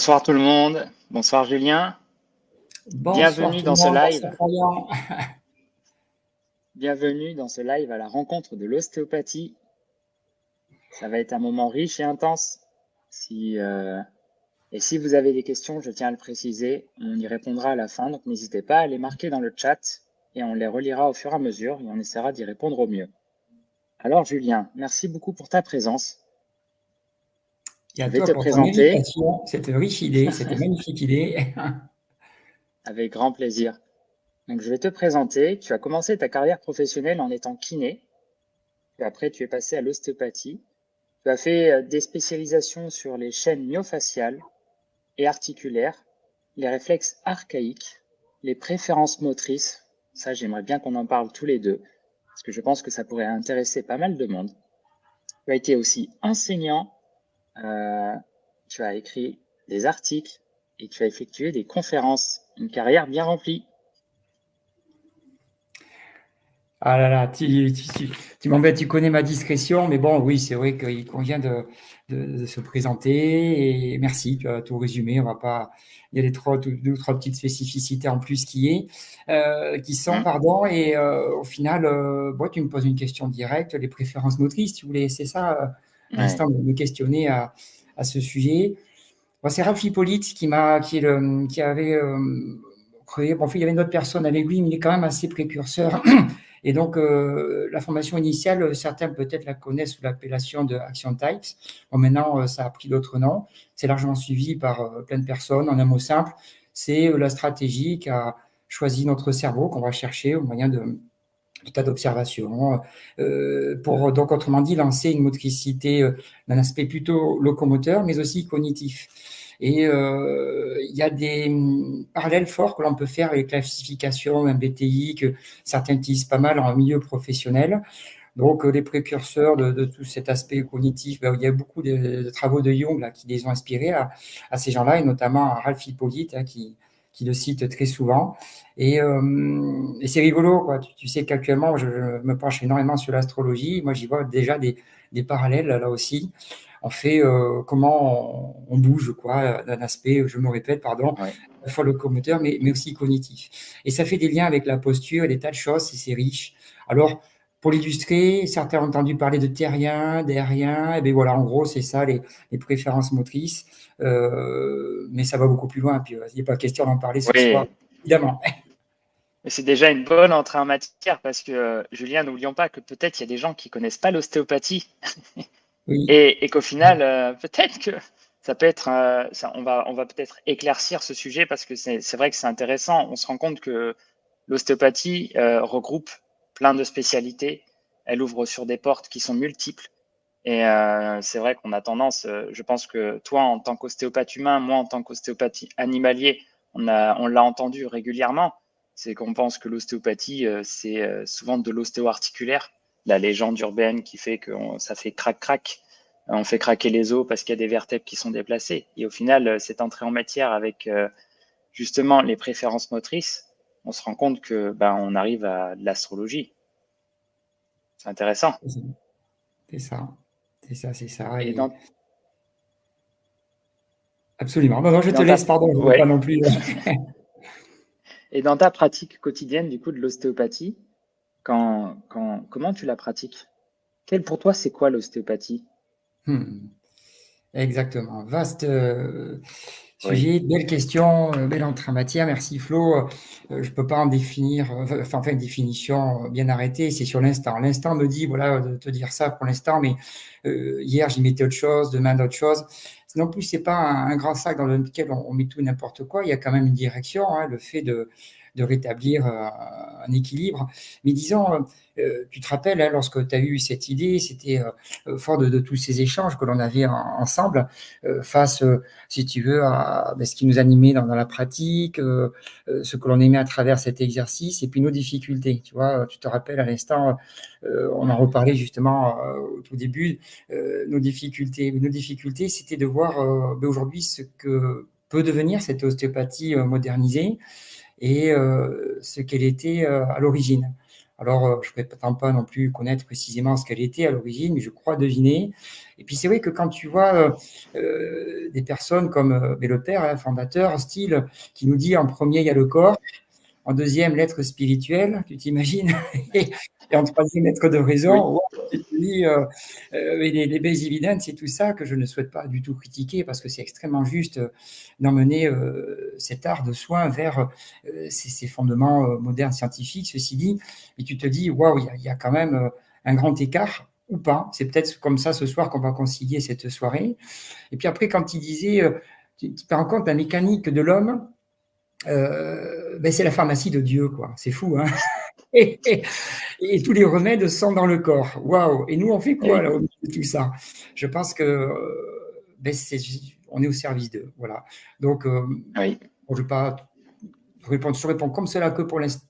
Bonsoir tout le monde. Bonsoir Julien. Bonsoir Bienvenue tout le dans ce monde, bonsoir live. Florian. Bienvenue dans ce live à la rencontre de l'ostéopathie. Ça va être un moment riche et intense. Et si vous avez des questions, je tiens à le préciser, on y répondra à la fin. Donc n'hésitez pas à les marquer dans le chat et on les relira au fur et à mesure et on essaiera d'y répondre au mieux. Alors Julien, merci beaucoup pour ta présence. Et à Je vais toi te pour ton présenter invitation, cette riche idée, cette magnifique idée. avec grand plaisir. Donc je vais te présenter. Tu as commencé ta carrière professionnelle en étant kiné. Puis après, tu es passé à l'ostéopathie. Tu as fait des spécialisations sur les chaînes myofaciales et articulaires, les réflexes archaïques, les préférences motrices. Ça, j'aimerais bien qu'on en parle tous les deux, parce que je pense que ça pourrait intéresser pas mal de monde. Tu as été aussi enseignant, tu as écrit des articles et tu as effectué des conférences. Une carrière bien remplie. Ah là là, tu m'embêtes, tu connais ma discrétion, mais bon, oui, c'est vrai qu'il convient de se présenter. Et merci, tu as tout résumé. On va pas, il y a deux ou trois petites spécificités en plus qui sont, pardon. Et au final, bon, tu me poses une question directe, les préférences motrices, tu voulais, c'est ça, à Ouais. l'instant, de me questionner à ce sujet. Bon, c'est Ralph Hippolyte qui avait créé. Bon, en fait, il y avait une autre personne avec lui, mais il est quand même assez précurseur. Et donc, la formation initiale, certains peut-être la connaissent sous l'appellation de Action Types. Bon, maintenant, ça a pris d'autres noms. C'est largement suivi par plein de personnes. En un mot simple, c'est la stratégie qu'a choisi notre cerveau, qu'on va chercher au moyen de tas d'observations, pour donc, autrement dit, lancer une motricité d'un aspect plutôt locomoteur, mais aussi cognitif. Et il y a des parallèles forts que l'on peut faire avec la classification MBTI, que certains utilisent pas mal en milieu professionnel. Donc, les précurseurs de tout cet aspect cognitif, il y a beaucoup de travaux de Jung là, qui les ont inspirés à ces gens-là, et notamment à Ralph Hippolyte, hein, qui le cite très souvent. Et c'est rigolo, quoi. Tu sais qu'actuellement, je me penche énormément sur l'astrologie. Moi, j'y vois déjà des parallèles là aussi. On fait comment on bouge, quoi, d'un aspect, je me répète, pardon, Ouais. à la fois locomoteur, mais aussi cognitif. Et ça fait des liens avec la posture et des tas de choses, et c'est riche. Alors, pour l'illustrer, certains ont entendu parler de terrien, d'aérien, et bien voilà, en gros, c'est ça, les préférences motrices. Mais ça va beaucoup plus loin, puis il n'est pas question d'en parler ce soir, Oui. évidemment. Mais c'est déjà une bonne entrée en matière parce que, Julien, n'oublions pas que peut-être il y a des gens qui connaissent pas l'ostéopathie Oui, et qu'au final, peut-être que ça peut être, on va peut-être éclaircir ce sujet parce que c'est vrai que c'est intéressant. On se rend compte que l'ostéopathie regroupe plein de spécialités. Elle ouvre sur des portes qui sont multiples. Et c'est vrai qu'on a tendance, je pense que toi, en tant qu'ostéopathe humain, moi, en tant qu'ostéopathe animalier, on l'a entendu régulièrement, c'est qu'on pense que l'ostéopathie, c'est souvent de l'ostéo-articulaire, la légende urbaine qui fait que ça fait crac-crac, on fait craquer les os parce qu'il y a des vertèbres qui sont déplacées. Et au final, cette entrée en matière avec justement les préférences motrices, on se rend compte que ben, on arrive à de l'astrologie. C'est intéressant. c'est ça, c'est ça, c'est ça. Et Et dans, absolument. Non, non, je te dans ta, laisse, pardon, je ne veux pas ouais. non plus. Et dans ta pratique quotidienne, du coup, de l'ostéopathie, comment tu la pratiques? Pour toi, c'est quoi l'ostéopathie? Hmm. Exactement. Vaste Oui, sujet, belle question, belle entrée en matière. Merci Flo. Je peux pas en définir, enfin faire une définition bien arrêtée. C'est sur l'instant. L'instant me dit voilà de te dire ça pour l'instant, mais hier j'y mettais autre chose, demain d'autre chose. Non plus, c'est pas un grand sac dans lequel on met tout et n'importe quoi. Il y a quand même une direction, hein, le fait de rétablir un équilibre. Mais disons, tu te rappelles, hein, lorsque tu as eu cette idée, c'était fort de tous ces échanges que l'on avait ensemble, face, si tu veux, à ce qui nous animait dans la pratique, ce que l'on aimait à travers cet exercice, et puis nos difficultés. Tu vois, tu te rappelles à l'instant, on en reparlait justement au tout début, nos difficultés. Nos difficultés, c'était de voir aujourd'hui ce que peut devenir cette ostéopathie modernisée et ce qu'elle était à l'origine. Alors, je ne prétends pas non plus connaître précisément ce qu'elle était à l'origine, mais je crois deviner. Et puis, c'est vrai que quand tu vois des personnes comme le père, hein, fondateur, style, qui nous dit en premier, il y a le corps, en deuxième, l'être spirituel, tu t'imagines, et en troisième, l'être de Oui, raison. Wow, tu te dis, les belles évidentes, c'est tout ça que je ne souhaite pas du tout critiquer parce que c'est extrêmement juste d'emmener cet art de soin vers ces fondements modernes scientifiques, ceci dit. Et tu te dis, waouh, il y a quand même un grand écart ou pas. C'est peut-être comme ça ce soir qu'on va concilier cette soirée. Et puis après, quand il disait, tu te rends compte, la mécanique de l'homme, ben c'est la pharmacie de Dieu, quoi. C'est fou, hein. Et, et- et tous les remèdes sont dans le corps. Waouh! Et nous, on fait quoi oui, là au milieu de tout ça? Je pense que ben, on est au service d'eux. Voilà. Donc, oui, bon, je vais pas je réponds comme cela que pour l'instant,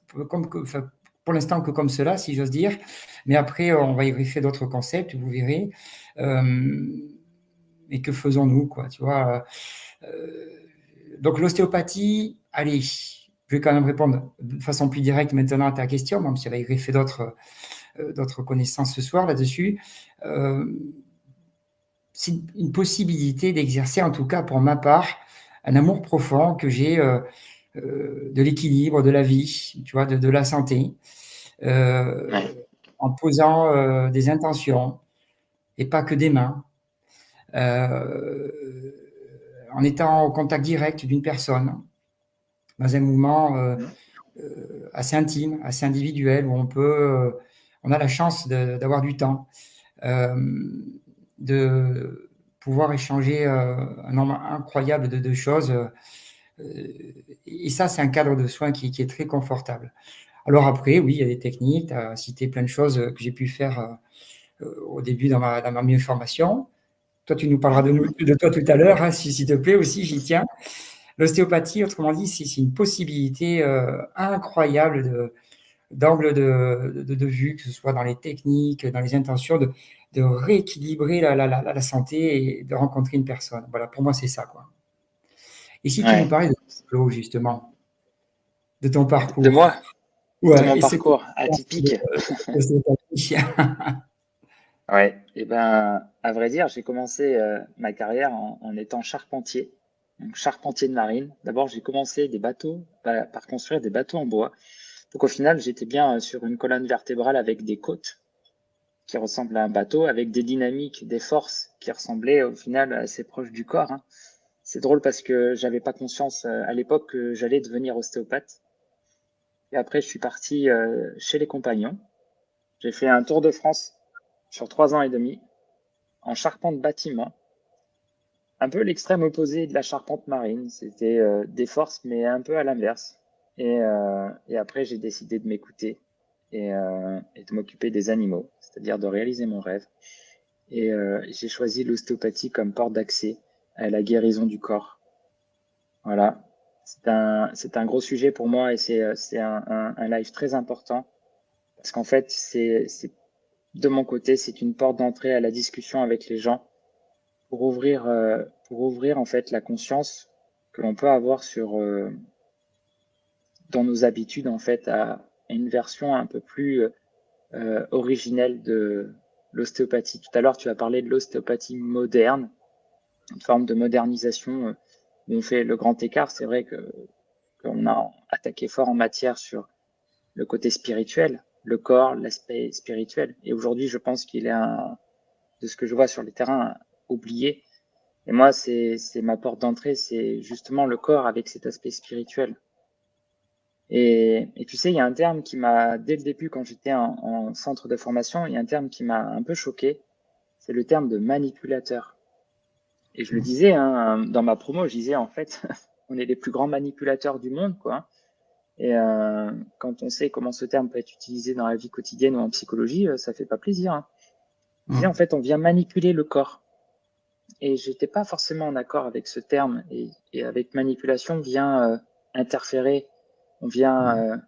enfin, pour l'instant que comme cela, si j'ose dire. Mais après, on va y greffer d'autres concepts, vous verrez. Et que faisons-nous, quoi, tu vois? Donc l'ostéopathie, allez, je vais quand même répondre de façon plus directe maintenant à ta question, même si j'avais fait d'autres connaissances ce soir là-dessus. Euh, c'est une possibilité d'exercer, en tout cas pour ma part, un amour profond que j'ai de l'équilibre, de la vie, tu vois, de la santé, ouais, en posant des intentions et pas que des mains, euh, en étant au contact direct d'une personne, dans un mouvement assez intime, assez individuel, où on a la chance d'avoir du temps, euh, de pouvoir échanger un nombre incroyable de choses. Et ça, c'est un cadre de soins qui est très confortable. Alors après, oui, il y a des techniques, tu as cité plein de choses que j'ai pu faire au début dans ma mieux formation. Toi, tu nous parleras de toi tout à l'heure, hein, s'il te plaît aussi, j'y tiens. L'ostéopathie, autrement dit, c'est une possibilité incroyable d'angle de vue, que ce soit dans les techniques, dans les intentions, de rééquilibrer la santé et de rencontrer une personne. Voilà, pour moi, c'est ça, quoi. Et si tu nous ouais. parlais de Flo, justement, de ton De parcours, moi, de ouais, mon et ce que tu parcours penses de atypique. l'ostéopathie. Ouais, et ben, à vrai dire, j'ai commencé ma carrière en étant charpentier, donc charpentier de marine. D'abord, j'ai commencé des bateaux, par construire des bateaux en bois. Donc au final, j'étais bien sur une colonne vertébrale avec des côtes qui ressemblent à un bateau, avec des dynamiques, des forces qui ressemblaient au final assez proches du corps, hein. C'est drôle parce que j'avais pas conscience à l'époque que j'allais devenir ostéopathe. Et après, je suis parti chez les compagnons. J'ai fait un tour de France sur 3 ans et demi en charpente bâtiment, un peu l'extrême opposé de la charpente marine. C'était des forces, mais un peu à l'inverse. Et après, j'ai décidé de m'écouter et de m'occuper des animaux, c'est-à-dire de réaliser mon rêve. Et j'ai choisi l'ostéopathie comme porte d'accès à la guérison du corps. Voilà. C'est un gros sujet pour moi et c'est un live très important parce qu'en fait, de mon côté, c'est une porte d'entrée à la discussion avec les gens pour ouvrir en fait la conscience que l'on peut avoir dans nos habitudes en fait à une version un peu plus originelle de l'ostéopathie. Tout à l'heure, tu as parlé de l'ostéopathie moderne, une forme de modernisation où on fait le grand écart. C'est vrai qu'on a attaqué fort en matière sur le côté spirituel, le corps, l'aspect spirituel. Et aujourd'hui, je pense qu'il est de ce que je vois sur les terrains, oublié. Et moi, c'est ma porte d'entrée, c'est justement le corps avec cet aspect spirituel. Et tu sais, il y a un terme qui m'a, dès le début, quand j'étais en centre de formation, il y a un terme qui m'a un peu choqué, c'est le terme de manipulateur. Et je le disais, hein, dans ma promo, je disais, en fait, on est les plus grands manipulateurs du monde, quoi. Et quand on sait comment ce terme peut être utilisé dans la vie quotidienne ou en psychologie, ça fait pas plaisir, hein. Je disais, en fait, on vient manipuler le corps. Et j'étais pas forcément en accord avec ce terme. Et avec manipulation, on vient interférer, on vient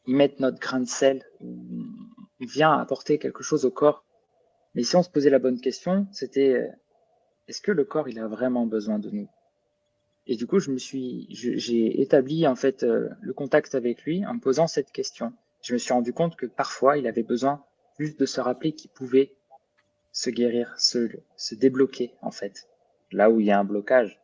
y mettre notre grain de sel, on vient apporter quelque chose au corps. Mais si on se posait la bonne question, c'était est-ce que le corps il a vraiment besoin de nous? Et du coup, j'ai établi en fait le contact avec lui en me posant cette question. je me suis rendu compte que parfois, il avait besoin juste de se rappeler qu'il pouvait se guérir, se débloquer, en fait, là où il y a un blocage.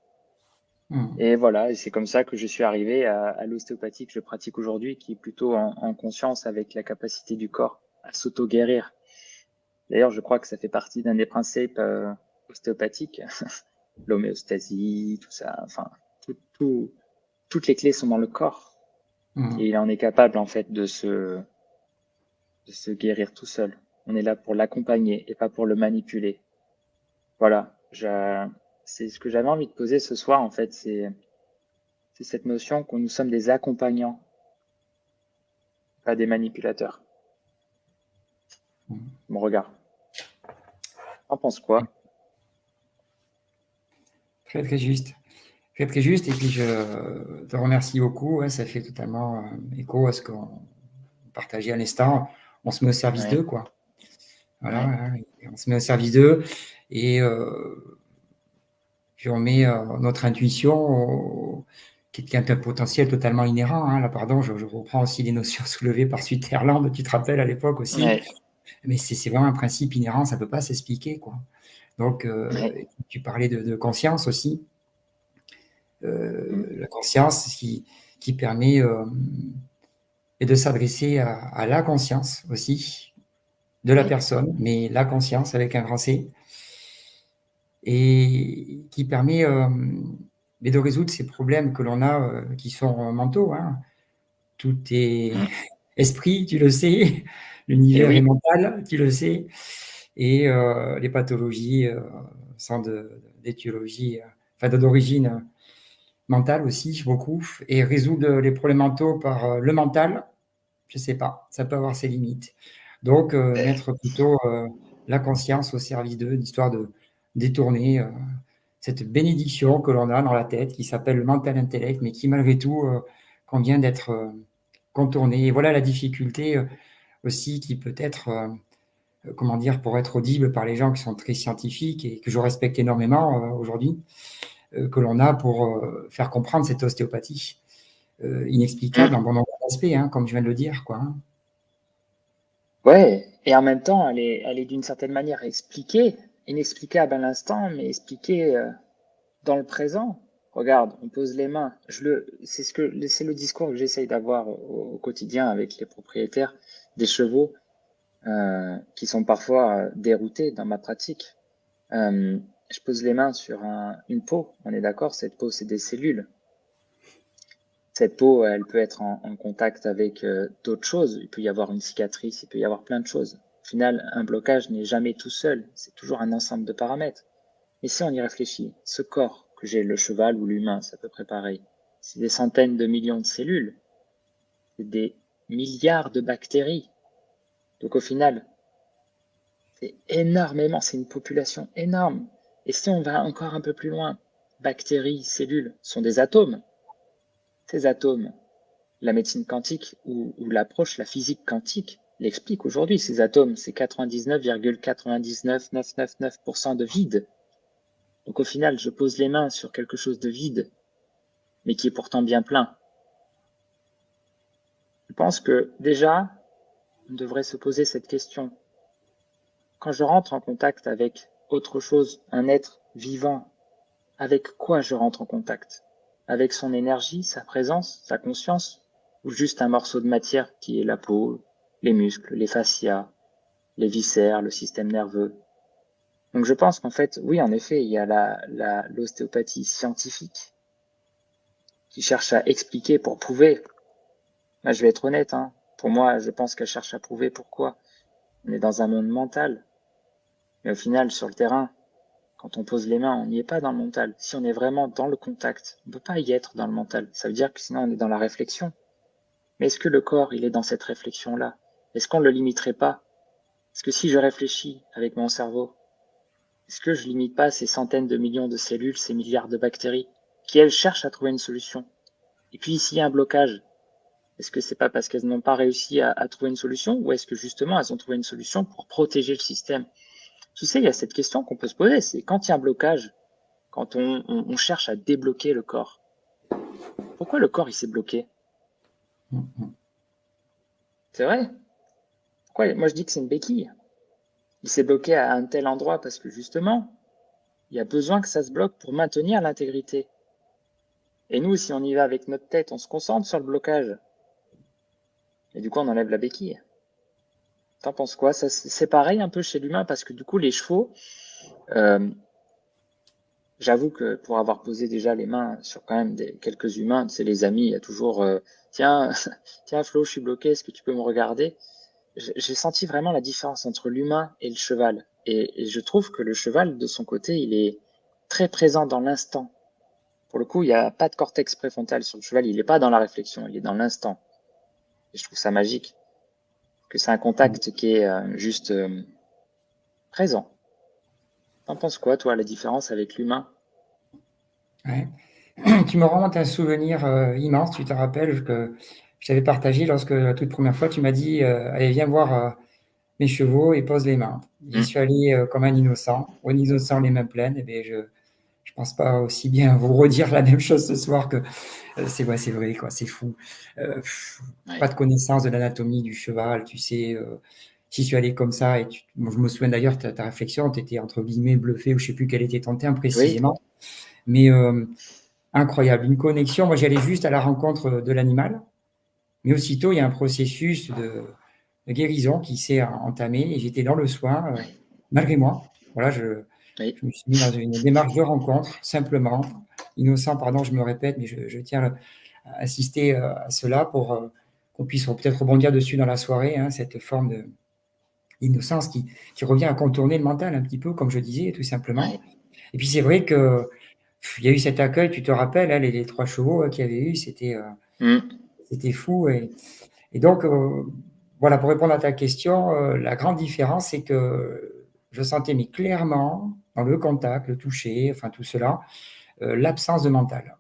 Et voilà, et c'est comme ça que je suis arrivé à l'ostéopathie que je pratique aujourd'hui, qui est plutôt en conscience avec la capacité du corps à s'auto-guérir. D'ailleurs, je crois que ça fait partie d'un des principes ostéopathiques, l'homéostasie, tout ça, enfin, toutes les clés sont dans le corps. Et il en est capable, en fait, de se guérir tout seul. On est là pour l'accompagner et pas pour le manipuler. Voilà, c'est ce que j'avais envie de poser ce soir, en fait, c'est cette notion que nous sommes des accompagnants, pas des manipulateurs. Mon regard. T'en penses quoi? Très, très juste. Très, très juste. Et puis, je te remercie beaucoup. Ouais, ça fait totalement écho à ce qu'on partageait à l'instant. On se met au service Ouais, d'eux, quoi. Voilà, ouais, hein, et on se met au service d'eux. Et puis, on met notre intuition, qui est un potentiel totalement inhérent. Hein. Là, pardon, je reprends aussi les notions soulevées par Sutherland, tu te rappelles à l'époque aussi. ouais, Mais c'est vraiment un principe inhérent, ça ne peut pas s'expliquer, quoi. Donc, ouais. tu parlais de conscience aussi. Mm. La conscience qui permet de s'adresser à la conscience aussi de la Oui, personne, mais la conscience avec un grand C, et qui permet de résoudre ces problèmes que l'on a qui sont mentaux. Hein. Tout est mm. esprit, tu le sais, Et l'univers est oui, mental, tu le sais, et les pathologies sont d'étiologie, enfin d'origine mentale aussi, beaucoup, et résoudre les problèmes mentaux par le mental, je ne sais pas, ça peut avoir ses limites. Donc, mettre plutôt la conscience au service d'eux, histoire de détourner cette bénédiction que l'on a dans la tête, qui s'appelle le mental intellect, mais qui malgré tout convient d'être contournée. Et voilà la difficulté aussi qui peut être, comment dire, pour être audible par les gens qui sont très scientifiques et que je respecte énormément aujourd'hui, que l'on a pour faire comprendre cette ostéopathie inexplicable en mm. bon nombre d'aspects, hein, comme je viens de le dire, quoi. Hein. Ouais. Et en même temps, elle est d'une certaine manière expliquée, inexplicable à l'instant, mais expliquée dans le présent. Regarde, on pose les mains. C'est le discours que j'essaye d'avoir au quotidien avec les propriétaires des chevaux qui sont parfois déroutés dans ma pratique. Je pose les mains sur une peau. On est d'accord, cette peau, c'est des cellules. Cette peau, elle peut être en contact avec d'autres choses. Il peut y avoir une cicatrice, il peut y avoir plein de choses. Au final, un blocage n'est jamais tout seul. C'est toujours un ensemble de paramètres. Mais si on y réfléchit, ce corps que j'ai, le cheval ou l'humain, c'est à peu près pareil. C'est des centaines de millions de cellules. C'est des milliards de bactéries. Donc au final, c'est énormément, c'est une population énorme. Et si on va encore un peu plus loin, bactéries, cellules sont des atomes. Ces atomes, la médecine quantique ou l'approche, la physique quantique l'explique aujourd'hui. Ces atomes, c'est 99,99999% de vide. Donc au final, je pose les mains sur quelque chose de vide, mais qui est pourtant bien plein. Je pense que déjà, on devrait se poser cette question. Quand je rentre en contact avec autre chose, un être vivant, avec quoi je rentre en contact? Avec son énergie, sa présence, sa conscience, ou juste un morceau de matière qui est la peau, les muscles, les fascias, les viscères, le système nerveux. Donc je pense qu'en fait, oui, en effet, il y a l'ostéopathie scientifique qui cherche à expliquer pour prouver. Moi, je vais être honnête, hein. Pour moi, je pense qu'elle cherche à prouver pourquoi. On est dans un monde mental. Mais au final, sur le terrain, quand on pose les mains, on n'y est pas dans le mental. Si on est vraiment dans le contact, on ne peut pas y être dans le mental. Ça veut dire que sinon on est dans la réflexion. Mais est-ce que le corps, il est dans cette réflexion-là? Est-ce qu'on ne le limiterait pas? Est-ce que si je réfléchis avec mon cerveau, est-ce que je limite pas ces centaines de millions de cellules, ces milliards de bactéries, qui elles cherchent à trouver une solution? Et puis s'il y a un blocage, est-ce que c'est pas parce qu'elles n'ont pas réussi à trouver une solution, ou est-ce que justement elles ont trouvé une solution pour protéger le système? Tu sais, il y a cette question qu'on peut se poser, c'est quand il y a un blocage, quand on cherche à débloquer le corps, pourquoi le corps il s'est bloqué? C'est vrai. Pourquoi? Moi, je dis que c'est une béquille. Il s'est bloqué à un tel endroit parce que justement, il y a besoin que ça se bloque pour maintenir l'intégrité. Et nous, si on y va avec notre tête, on se concentre sur le blocage. Et du coup, on enlève la béquille. T'en penses quoi? Ça, c'est pareil un peu chez l'humain parce que du coup, les chevaux, euh, j'avoue que pour avoir posé déjà les mains sur quand même quelques humains, c'est les amis, il y a toujours tiens, tiens Flo, je suis bloqué, est-ce que tu peux me regarder? J'ai senti vraiment la différence entre l'humain et le cheval. Et je trouve que le cheval, de son côté, il est très présent dans l'instant. Pour le coup, il n'y a pas de cortex préfrontal sur le cheval, il n'est pas dans la réflexion, il est dans l'instant. Et je trouve ça magique, que c'est un contact qui est juste présent. T'en penses quoi, toi, la différence avec l'humain? Ouais. Tu me remontes un souvenir immense. Tu te rappelles que je t'avais partagé lorsque la toute première fois, tu m'as dit allez, viens voir mes chevaux et pose les mains. J'y suis allé comme un innocent, les mains pleines. Et bien, je pense pas aussi bien vous redire la même chose ce soir que c'est vrai, quoi, c'est fou. Pas de connaissance de l'anatomie du cheval, tu sais. Si tu allais comme ça, moi, je me souviens d'ailleurs ta réflexion, tu étais entre guillemets bluffé, ou je sais plus quel était ton terme Oui, précisément, mais incroyable, une connexion. Moi, j'allais juste à la rencontre de l'animal, mais aussitôt, il y a un processus de guérison qui s'est entamé et j'étais dans le soin, malgré moi. Voilà, oui, je me suis mis dans une démarche de rencontre, simplement. Innocent, pardon, je me répète, mais je tiens à insister à cela pour qu'on puisse peut-être rebondir dessus dans la soirée, hein, cette forme d'innocence qui revient à contourner le mental un petit peu, comme je disais, tout simplement. oui. Et puis c'est vrai que il y a eu cet accueil, tu te rappelles, hein, les 3 chevaux qu'il y avait eu, c'était fou. Et donc, voilà, pour répondre à ta question, la grande différence, c'est que je sentais, mais clairement, dans le contact, le toucher, enfin tout cela, l'absence de mental.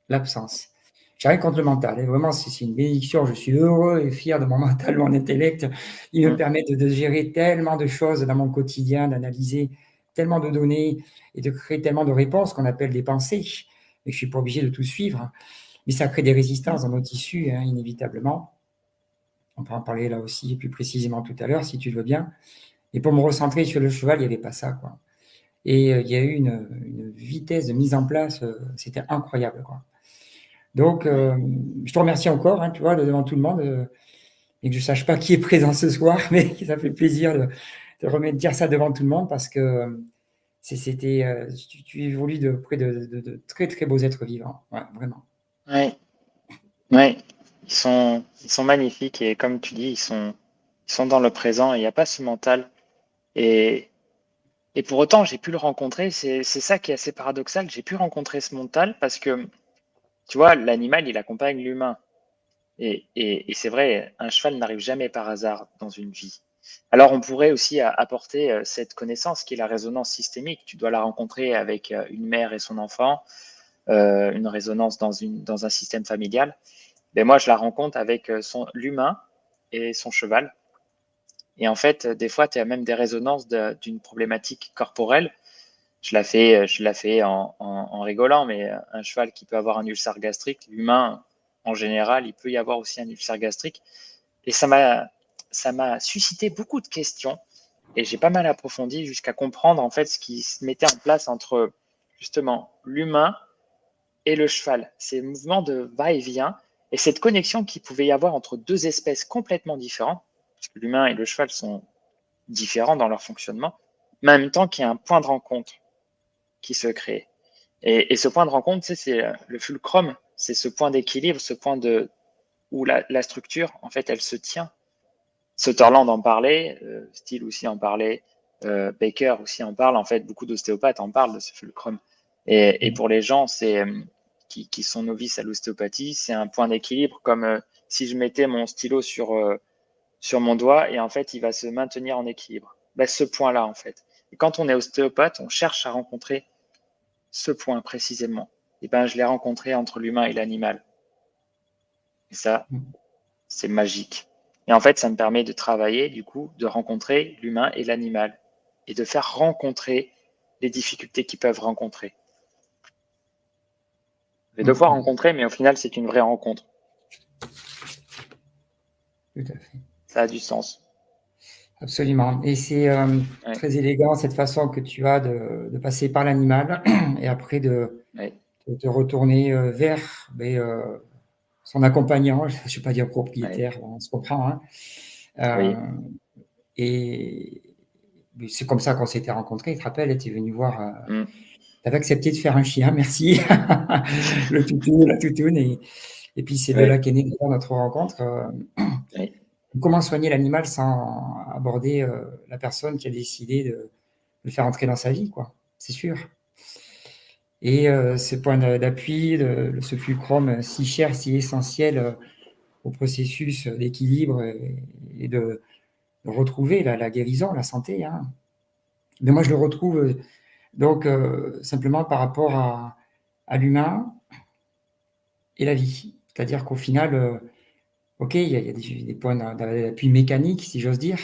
L'absence. J'ai rien contre le mental. Et vraiment, c'est une bénédiction. Je suis heureux et fier de mon mental, mon intellect. Il me permet de gérer tellement de choses dans mon quotidien, d'analyser tellement de données et de créer tellement de réponses qu'on appelle des pensées. Mais je ne suis pas obligé de tout suivre. Mais ça crée des résistances dans nos tissus, hein, inévitablement. On peut en parler là aussi plus précisément tout à l'heure, si tu le veux bien. Et pour me recentrer sur le cheval, il n'y avait pas ça, quoi. Et il y a eu une vitesse de mise en place, c'était incroyable, quoi. Donc, je te remercie encore, hein, tu vois, devant tout le monde, et que je ne sache pas qui est présent ce soir, mais ça fait plaisir de dire ça devant tout le monde parce que tu évolues près de très, très beaux êtres vivants. Ouais, vraiment. Ouais, ouais. Ils sont magnifiques et comme tu dis, ils sont dans le présent et il n'y a pas ce mental. Et, et pour autant, j'ai pu le rencontrer. C'est ça qui est assez paradoxal. J'ai pu rencontrer ce mental parce que, tu vois, l'animal, il accompagne l'humain. Et c'est vrai, un cheval n'arrive jamais par hasard dans une vie. Alors, on pourrait aussi apporter cette connaissance qui est la résonance systémique. Tu dois la rencontrer avec une mère et son enfant, une résonance dans un système familial. Mais moi, je la rencontre avec l'humain et son cheval. Et en fait, des fois, tu as même des résonances d'une problématique corporelle. Je la fais en rigolant, mais un cheval qui peut avoir un ulcère gastrique, l'humain, en général, il peut y avoir aussi un ulcère gastrique. Et ça m'a suscité beaucoup de questions. Et j'ai pas mal approfondi jusqu'à comprendre en fait ce qui se mettait en place entre justement l'humain et le cheval. Ces mouvements de va-et-vient et cette connexion qu'il pouvait y avoir entre deux espèces complètement différentes, parce que l'humain et le cheval sont différents dans leur fonctionnement, mais en même temps qu'il y a un point de rencontre qui se crée. Et ce point de rencontre, c'est le fulcrum, c'est ce point d'équilibre, ce point où la structure, en fait, elle se tient. Sutherland en parlait, Steele aussi en parlait, Baker aussi en parle. En fait, beaucoup d'ostéopathes en parlent de ce fulcrum. Et pour les gens qui sont novices à l'ostéopathie, c'est un point d'équilibre comme si je mettais mon stylo sur mon doigt et en fait, il va se maintenir en équilibre. Ben, ce point-là, en fait. Et quand on est ostéopathe, on cherche à rencontrer ce point précisément. Et ben, je l'ai rencontré entre l'humain et l'animal. Et ça, c'est magique. Et en fait, ça me permet de travailler, du coup, de rencontrer l'humain et l'animal et de faire rencontrer les difficultés qu'ils peuvent rencontrer. Je vais devoir rencontrer, mais au final, c'est une vraie rencontre. tout à fait. Ça a du sens. Absolument. Et c'est Ouais, très élégant cette façon que tu as de passer par l'animal et après ouais, de te retourner vers son accompagnant, je ne vais pas dire ouais, propriétaire, on se comprend, hein. oui, Et c'est comme ça qu'on s'était rencontrés, tu te rappelles, tu es venu voir, mm, tu avais accepté de faire un chien, merci, le toutou, la toutoune, et puis c'est de là ouais, qu'est née d'ailleurs notre rencontre. ouais, Comment soigner l'animal sans aborder la personne qui a décidé de le faire entrer dans sa vie, quoi, c'est sûr. Et ce point d'appui, ce fulcrum si cher, si essentiel au processus d'équilibre et de retrouver la guérison, la santé, hein. Mais moi, je le retrouve donc simplement par rapport à l'humain et la vie. C'est-à-dire qu'au final, ok, il y a des points d'appui mécaniques, si j'ose dire,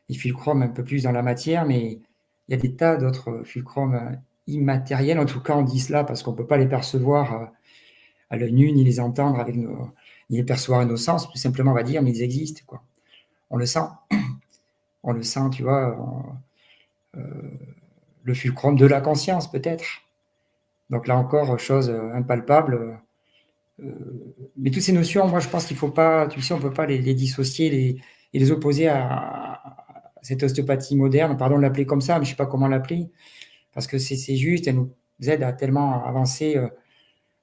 des fulcrums un peu plus dans la matière, mais il y a des tas d'autres fulcrums immatériels. En tout cas, on dit cela parce qu'on ne peut pas les percevoir à l'œil nu, ni les entendre ni les percevoir à nos sens. Tout simplement, on va dire, mais ils existent, quoi. On le sent. On le sent, tu vois, le fulcrum de la conscience, peut-être. Donc là encore, chose impalpable. Mais toutes ces notions, moi, je pense qu'il ne faut pas, tu sais, on ne peut pas les dissocier et les opposer à cette ostéopathie moderne. Pardon de l'appeler comme ça, mais je ne sais pas comment l'appeler, parce que c'est juste, elle nous aide à tellement avancer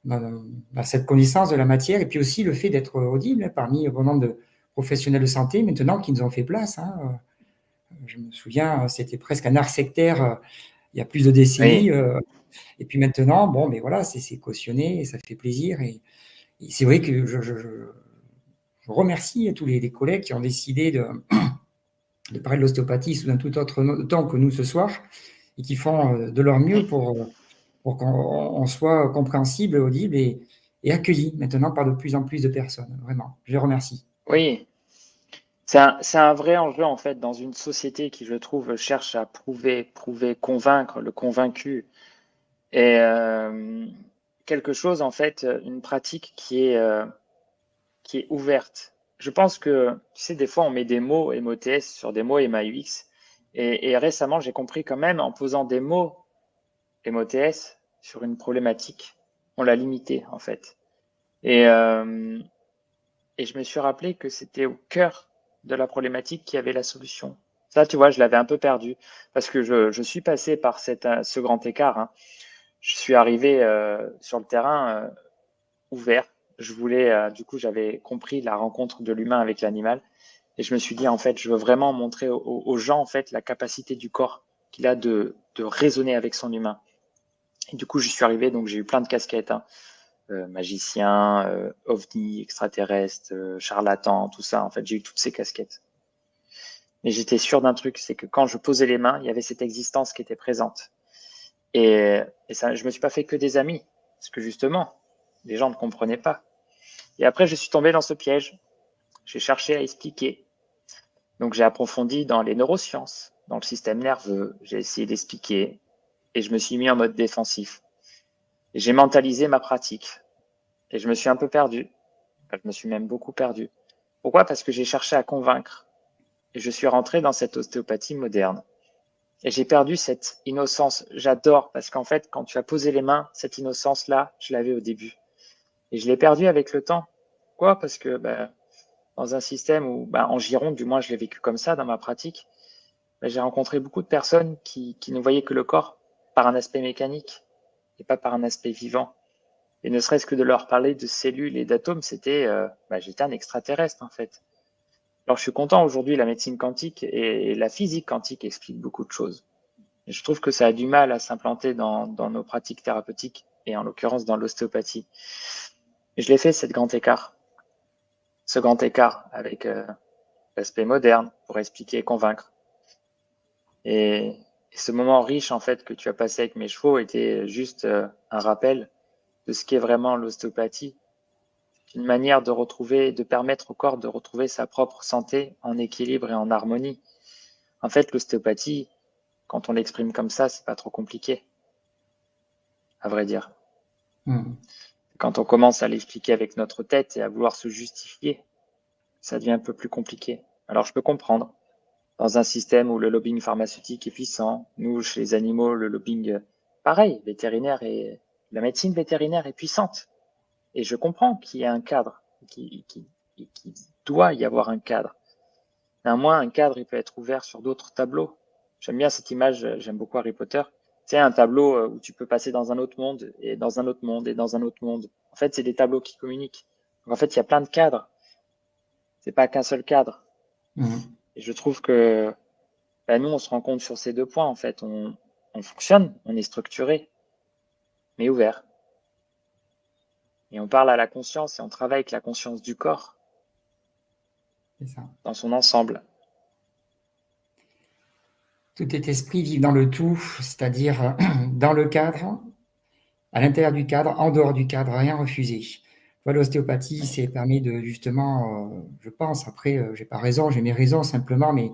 dans cette connaissance de la matière, et puis aussi le fait d'être audible parmi bon nombre de professionnels de santé maintenant qui nous ont fait place, hein. Je me souviens, c'était presque un art sectaire il y a plus de décennies. oui, Et puis maintenant, bon, mais voilà, c'est cautionné, et ça fait plaisir. Et c'est vrai que je remercie tous les collègues qui ont décidé de parler de l'ostéopathie sous un tout autre temps que nous ce soir et qui font de leur mieux oui, pour qu'on soit compréhensible, audible et accueilli maintenant par de plus en plus de personnes. Vraiment, je les remercie. oui. C'est un vrai enjeu, en fait, dans une société qui, je trouve, cherche à prouver, convaincre le convaincu. Et quelque chose, en fait, une pratique qui est ouverte. Je pense que, tu sais, des fois, on met des mots MOTS sur des mots MAUX. Et récemment, j'ai compris quand même, en posant des mots MOTS sur une problématique, on l'a limité, en fait. Et, euh, et je me suis rappelé que c'était au cœur de la problématique qu'il y avait la solution. Ça, tu vois, je l'avais un peu perdu parce que je suis passé par ce grand écart, hein. Je suis arrivé sur le terrain ouvert. Je voulais, du coup, j'avais compris la rencontre de l'humain avec l'animal et je me suis dit, en fait, je veux vraiment montrer aux gens, en fait, la capacité du corps qu'il a de raisonner avec son humain. Et du coup, je suis arrivé, donc j'ai eu plein de casquettes, hein. Magicien, ovni, extraterrestre, charlatan, tout ça. En fait, j'ai eu toutes ces casquettes. Mais j'étais sûr d'un truc, c'est que quand je posais les mains, il y avait cette existence qui était présente. Et ça, je me suis pas fait que des amis, parce que justement, les gens ne comprenaient pas. Et après, je suis tombé dans ce piège. J'ai cherché à expliquer. Donc, j'ai approfondi dans les neurosciences, dans le système nerveux. J'ai essayé d'expliquer et je me suis mis en mode défensif. Et j'ai mentalisé ma pratique. Et je me suis un peu perdu. Enfin, je me suis même beaucoup perdu. Pourquoi? Parce que j'ai cherché à convaincre. Et je suis rentré dans cette ostéopathie moderne. Et j'ai perdu cette innocence. J'adore parce qu'en fait, quand tu as posé les mains, cette innocence-là, je l'avais au début. Et je l'ai perdue avec le temps. Pourquoi? Parce que dans un système où, en Gironde, du moins, je l'ai vécu comme ça dans ma pratique, j'ai rencontré beaucoup de personnes qui ne voyaient que le corps par un aspect mécanique et pas par un aspect vivant. Et ne serait-ce que de leur parler de cellules et d'atomes, j'étais un extraterrestre en fait. Alors je suis content aujourd'hui, la médecine quantique et la physique quantique expliquent beaucoup de choses. Et je trouve que ça a du mal à s'implanter dans nos pratiques thérapeutiques et en l'occurrence dans l'ostéopathie. Et je l'ai fait ce grand écart avec l'aspect moderne pour expliquer et convaincre. Et ce moment riche en fait que tu as passé avec mes chevaux était juste un rappel de ce qu'est vraiment l'ostéopathie, une manière de retrouver, de permettre au corps de retrouver sa propre santé en équilibre et en harmonie. En fait, l'ostéopathie, quand on l'exprime comme ça, c'est pas trop compliqué, à vrai dire. Hmm. Quand on commence à l'expliquer avec notre tête et à vouloir se justifier, ça devient un peu plus compliqué. Alors, je peux comprendre. Dans un système où le lobbying pharmaceutique est puissant, nous, chez les animaux, le lobbying, pareil, vétérinaire et la médecine vétérinaire est puissante. Et je comprends qu'il y a un cadre, qu'il doit y avoir un cadre. Néanmoins, un cadre, il peut être ouvert sur d'autres tableaux. J'aime bien cette image, j'aime beaucoup Harry Potter. C'est un tableau où tu peux passer dans un autre monde et dans un autre monde et dans un autre monde. En fait, c'est des tableaux qui communiquent. Donc, en fait, il y a plein de cadres. C'est pas qu'un seul cadre. Et je trouve que nous, on se rend compte sur ces 2 points. En fait, on fonctionne, on est structuré, mais ouvert. Et on parle à la conscience et on travaille avec la conscience du corps. C'est ça. Dans son ensemble. Tout est esprit, vivre dans le tout, c'est-à-dire dans le cadre, à l'intérieur du cadre, en dehors du cadre, rien refuser. Voilà, l'ostéopathie, c'est permis de justement, je pense, après, j'ai pas raison, j'ai mes raisons simplement, mais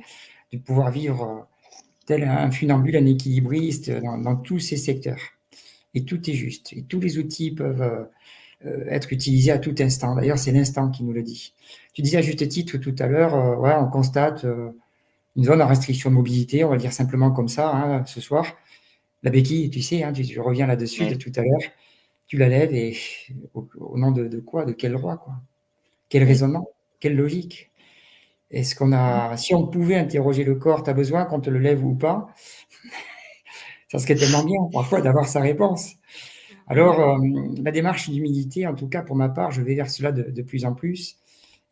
de pouvoir vivre tel un funambule, un équilibriste dans tous ces secteurs. Et tout est juste. Et tous les outils peuvent être utilisés à tout instant. D'ailleurs, c'est l'instant qui nous le dit. Tu disais à juste titre tout à l'heure, ouais, on constate une zone en restriction de mobilité, on va le dire simplement comme ça, hein, ce soir. La béquille, tu sais, hein, je reviens là-dessus de tout à l'heure, tu la lèves et au nom de quoi? De quel droit, quoi? Quel raisonnement? Quelle logique? Est-ce qu'on a, si on pouvait interroger le corps, tu as besoin qu'on te le lève ou pas? Ça serait tellement bien, parfois, d'avoir sa réponse. Alors, la démarche d'humilité, en tout cas pour ma part, je vais vers cela de plus en plus.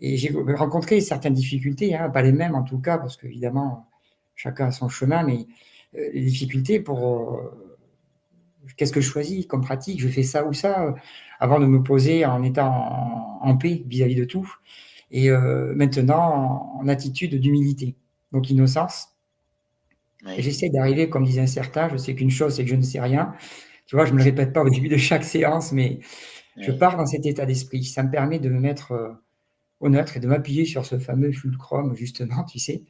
Et j'ai rencontré certaines difficultés, hein, pas les mêmes en tout cas, parce qu'évidemment, chacun a son chemin, mais les difficultés pour qu'est-ce que je choisis comme pratique, je fais ça ou ça, avant de me poser en étant en paix vis-à-vis de tout. Et maintenant, en attitude d'humilité, donc innocence. Et j'essaie d'arriver, comme disait un certain, je sais qu'une chose, c'est que je ne sais rien. Tu vois, je ne me le répète pas au début de chaque séance, mais je pars dans cet état d'esprit. Ça me permet de me mettre au neutre et de m'appuyer sur ce fameux fulcrum, justement, tu sais.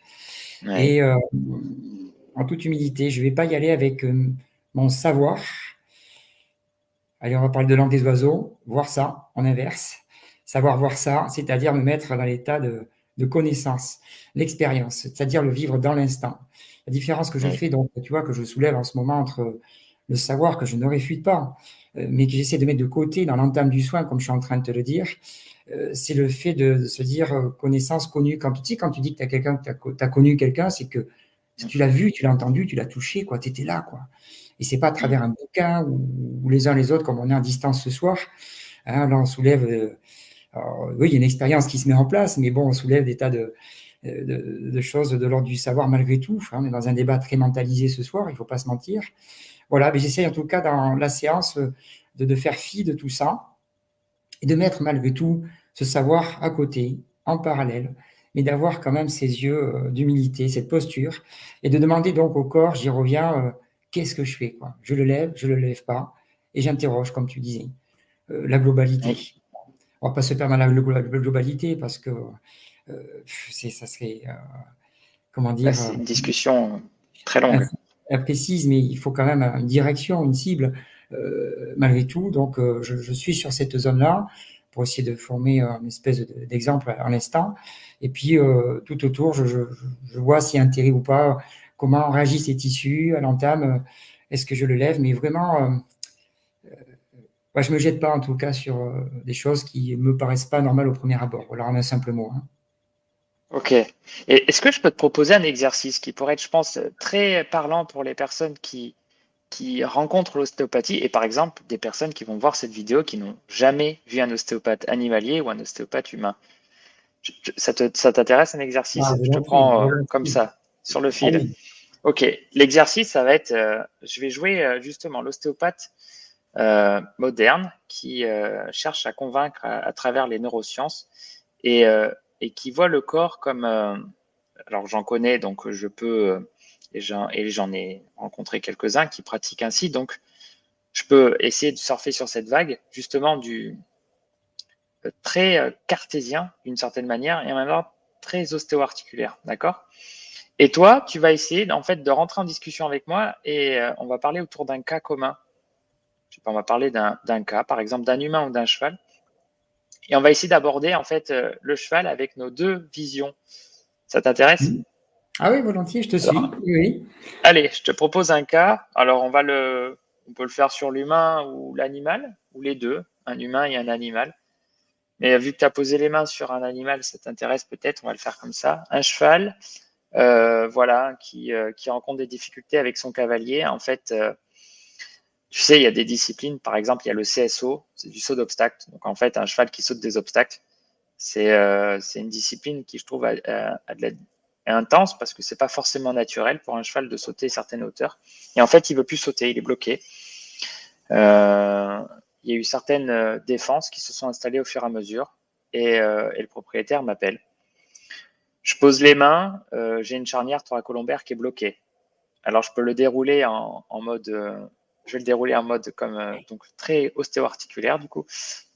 Et en toute humilité, je ne vais pas y aller avec mon savoir. Allez, on va parler de langue des oiseaux, voir ça en inverse. Savoir voir ça, c'est-à-dire me mettre dans l'état de connaissance, l'expérience, c'est-à-dire le vivre dans l'instant. La différence que je fais, donc, tu vois, que je soulève en ce moment entre le savoir que je ne réfute pas, mais que j'essaie de mettre de côté dans l'entame du soin, comme je suis en train de te le dire, c'est le fait de se dire connaissance connue. Quand tu dis, quand tu dis que tu as quelqu'un, que tu as connu quelqu'un, c'est que tu l'as vu, tu l'as entendu, tu l'as touché, quoi, tu étais là, quoi. Et c'est pas à travers un bouquin ou les uns les autres, comme on est en distance ce soir. Hein, là, on soulève. Oui, il y a une expérience qui se met en place, mais bon, on soulève des tas de choses de l'ordre du savoir malgré tout. Hein, on est dans un débat très mentalisé ce soir, il ne faut pas se mentir. Voilà, mais j'essaie en tout cas dans la séance de faire fi de tout ça et de mettre malgré tout ce savoir à côté, en parallèle, mais d'avoir quand même ces yeux d'humilité, cette posture, et de demander donc au corps, j'y reviens, qu'est-ce que je fais, quoi? Je le lève, je ne le lève pas, et j'interroge, comme tu disais, la globalité. On ne va pas se perdre dans la globalité parce que ça serait, comment dire, c'est une discussion très longue. imprécise, mais il faut quand même une direction, une cible, malgré tout. Donc, je suis sur cette zone-là pour essayer de former une espèce d'exemple à l'instant. Et puis, tout autour, je vois s'il y a intérêt ou pas, comment réagissent ces tissus à l'entame, est-ce que je le lève, mais vraiment, je ne me jette pas en tout cas sur des choses qui ne me paraissent pas normales au premier abord. Voilà, en un simple mot. Hein. Ok. Et est-ce que je peux te proposer un exercice qui pourrait être, je pense, très parlant pour les personnes qui rencontrent l'ostéopathie et par exemple des personnes qui vont voir cette vidéo qui n'ont jamais vu un ostéopathe animalier ou un ostéopathe humain. Ça t'intéresse un exercice? Je te prends comme ça, sur le fil. Oui. Ok, l'exercice, ça va être, je vais jouer justement l'ostéopathe moderne qui cherche à convaincre à travers les neurosciences et qui voit le corps comme, alors j'en connais, donc je peux, et j'en ai rencontré quelques-uns qui pratiquent ainsi, donc je peux essayer de surfer sur cette vague, justement du très cartésien d'une certaine manière, et en même temps très ostéo-articulaire, d'accord? Et toi, tu vas essayer en fait de rentrer en discussion avec moi et on va parler autour d'un cas commun. Je sais pas, on va parler d'un cas, par exemple d'un humain ou d'un cheval. Et on va essayer d'aborder en fait le cheval avec nos deux visions. Ça t'intéresse? Ah oui, volontiers, je te suis. Alors, Oui. allez, je te propose un cas. Alors, on peut le faire sur l'humain ou l'animal, ou les deux, un humain et un animal. Mais vu que tu as posé les mains sur un animal, ça t'intéresse peut-être, on va le faire comme ça. Un cheval, voilà, qui rencontre des difficultés avec son cavalier. En fait, tu sais, il y a des disciplines, par exemple, il y a le CSO, c'est du saut d'obstacle. Donc, en fait, un cheval qui saute des obstacles, c'est une discipline qui, je trouve, est intense parce que c'est pas forcément naturel pour un cheval de sauter certaines hauteurs. Et en fait, il veut plus sauter, il est bloqué. Il y a eu certaines défenses qui se sont installées au fur et à mesure et le propriétaire m'appelle. Je pose les mains, j'ai une charnière thoracolombaire qui est bloquée. Alors, je peux le dérouler en mode. Je vais le dérouler en mode comme donc très ostéo-articulaire, du coup.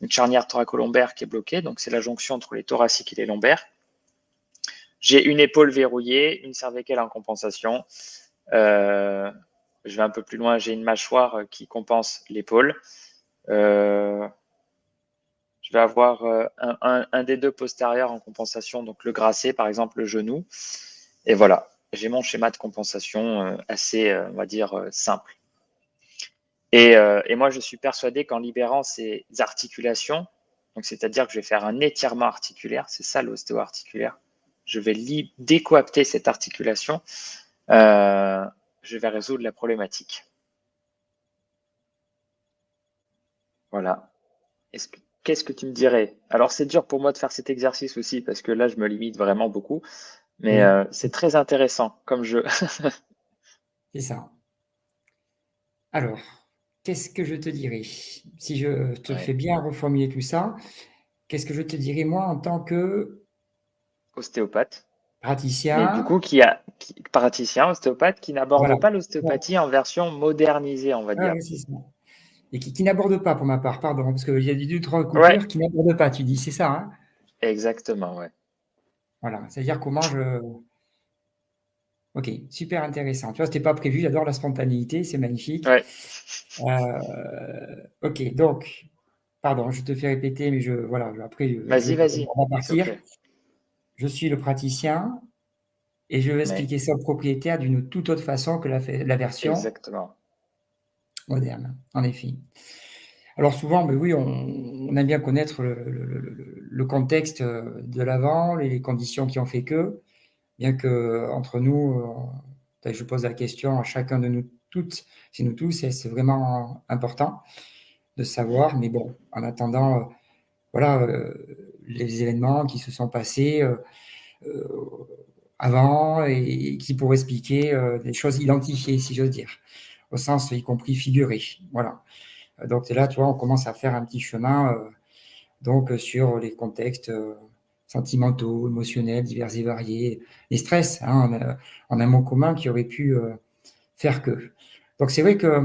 Une charnière thoracolombaire qui est bloquée, donc c'est la jonction entre les thoraciques et les lombaires. J'ai une épaule verrouillée, une cervicale en compensation. Je vais un peu plus loin, j'ai une mâchoire qui compense l'épaule. Je vais avoir un des deux postérieurs en compensation, donc le gracé, par exemple le genou. Et voilà, j'ai mon schéma de compensation assez, on va dire, simple. Et moi, je suis persuadé qu'en libérant ces articulations, donc c'est-à-dire que je vais faire un étirement articulaire, c'est ça l'ostéo-articulaire, je vais décoapter cette articulation, je vais résoudre la problématique. Voilà. Qu'est-ce que tu me dirais? Alors, c'est dur pour moi de faire cet exercice aussi, parce que là, je me limite vraiment beaucoup, mais Oui, c'est très intéressant comme jeu. c'est ça. Alors, qu'est-ce que je te dirais? Si je te Ouais. fais bien reformuler tout ça, qu'est-ce que je te dirais moi en tant que Ostéopathe. Mais du praticien? coup, praticien, ostéopathe, qui n'aborde Voilà. pas Ouais, l'ostéopathie en version modernisée, on va ouais, dire. ouais, c'est ça. Et qui n'aborde pas pour ma part, pardon, parce qu'il y a deux, trois Ouais, coupures qui n'aborde pas, tu dis, c'est ça, hein? exactement, ouais. Voilà, c'est-à-dire comment je. Ok, super intéressant. Tu vois, c'était pas prévu, j'adore la spontanéité, c'est magnifique. Ouais. Ok, donc, pardon, je te fais répéter, mais voilà, après, Vas-y, vas-y, on va s'il te partir. plaît. Je suis le praticien et je vais Mais expliquer ça au propriétaire d'une toute autre façon que la version exactement. moderne, en effet. Alors souvent, ben oui, on aime bien connaître le contexte de l'avant, les conditions qui ont fait que, bien que entre nous, je pose la question à chacun de nous toutes, c'est nous tous, et c'est vraiment important de Mm. savoir. Mais bon, en attendant, voilà, les événements qui se sont passés euh, avant et qui pourraient expliquer des choses identifiées, si j'ose dire, au sens y compris figuré. Voilà. Donc là, tu vois, on commence à faire un petit chemin donc sur les contextes sentimentaux, émotionnels, divers et variés, les stress, hein, en un mot commun qui aurait pu faire que. Donc c'est vrai que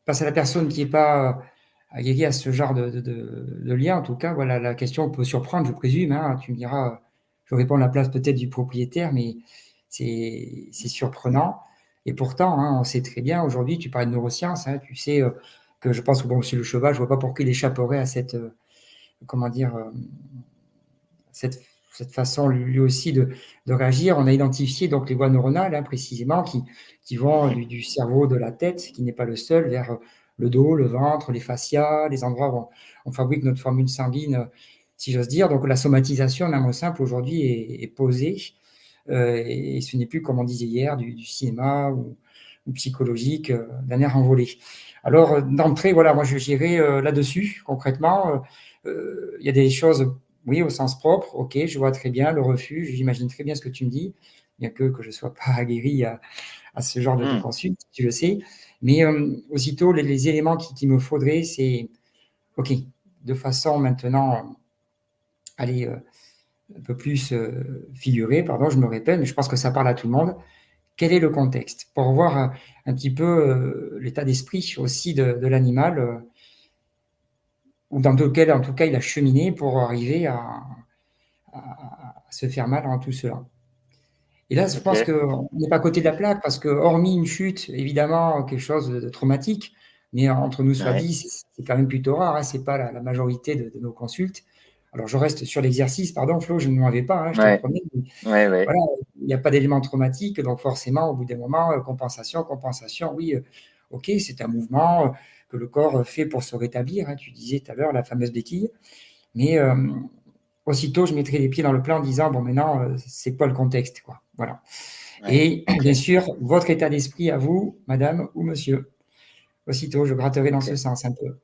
face à la personne qui n'est pas aguerrie à ce genre de lien, en tout cas, voilà, la question peut surprendre, je présume. Hein, tu me diras, je réponds à la place peut-être du propriétaire, mais c'est surprenant. Et pourtant, hein, on sait très bien, aujourd'hui, tu parles de neurosciences, hein, tu sais que je pense que bon, c'est le cheval, je ne vois pas pourquoi il échapperait à cette, comment dire, cette, cette façon lui aussi de réagir. On a identifié donc les voies neuronales, hein, précisément, qui vont Mhm. du cerveau, de la tête, qui n'est pas le seul, vers le dos, le ventre, les fascias, les endroits où on fabrique notre formule sanguine, si j'ose dire. Donc la somatisation, en un mot simple, aujourd'hui est posée. Et ce n'est plus, comme on disait hier, du cinéma ou psychologique, d'un air envolé. Alors, d'entrée, voilà, moi je dirais là-dessus, concrètement, il y a des choses, oui, au sens propre, ok, je vois très bien le refus, j'imagine très bien ce que tu me dis, bien que je ne sois pas aguerri à ce genre de Mm. consulte, tu le sais, mais aussitôt, les éléments qu'il me faudrait, c'est, ok, de façon maintenant, allez, un peu plus figurée, pardon, je me répète, mais je pense que ça parle à tout le monde. Quel est le contexte? Pour voir un petit peu l'état d'esprit aussi de l'animal, ou dans lequel, en tout cas, il a cheminé pour arriver à se faire mal en tout cela. Et là, je pense Ok. qu'on n'est pas à côté de la plaque, parce que hormis une chute, évidemment, quelque chose de traumatique, Mais entre nous soit Ouais. dit, c'est quand même plutôt rare, hein, ce n'est pas la majorité de nos consultes. Alors, je reste sur l'exercice, pardon Flo, je n'en avais pas, hein, je te le Ouais. promets. Ouais, ouais. Voilà, il n'y a pas d'élément traumatique, donc forcément, au bout d'un moment, compensation, oui, ok, c'est un mouvement que le corps fait pour se rétablir, hein, tu disais tout à l'heure, la fameuse béquille, mais aussitôt, je mettrai les pieds dans le plat en disant, bon, maintenant, c'est quoi le contexte, quoi, voilà. Ouais. Et Ok. bien sûr, votre état d'esprit à vous, madame ou monsieur. Aussitôt, je gratterai dans ce Ok. sens un peu.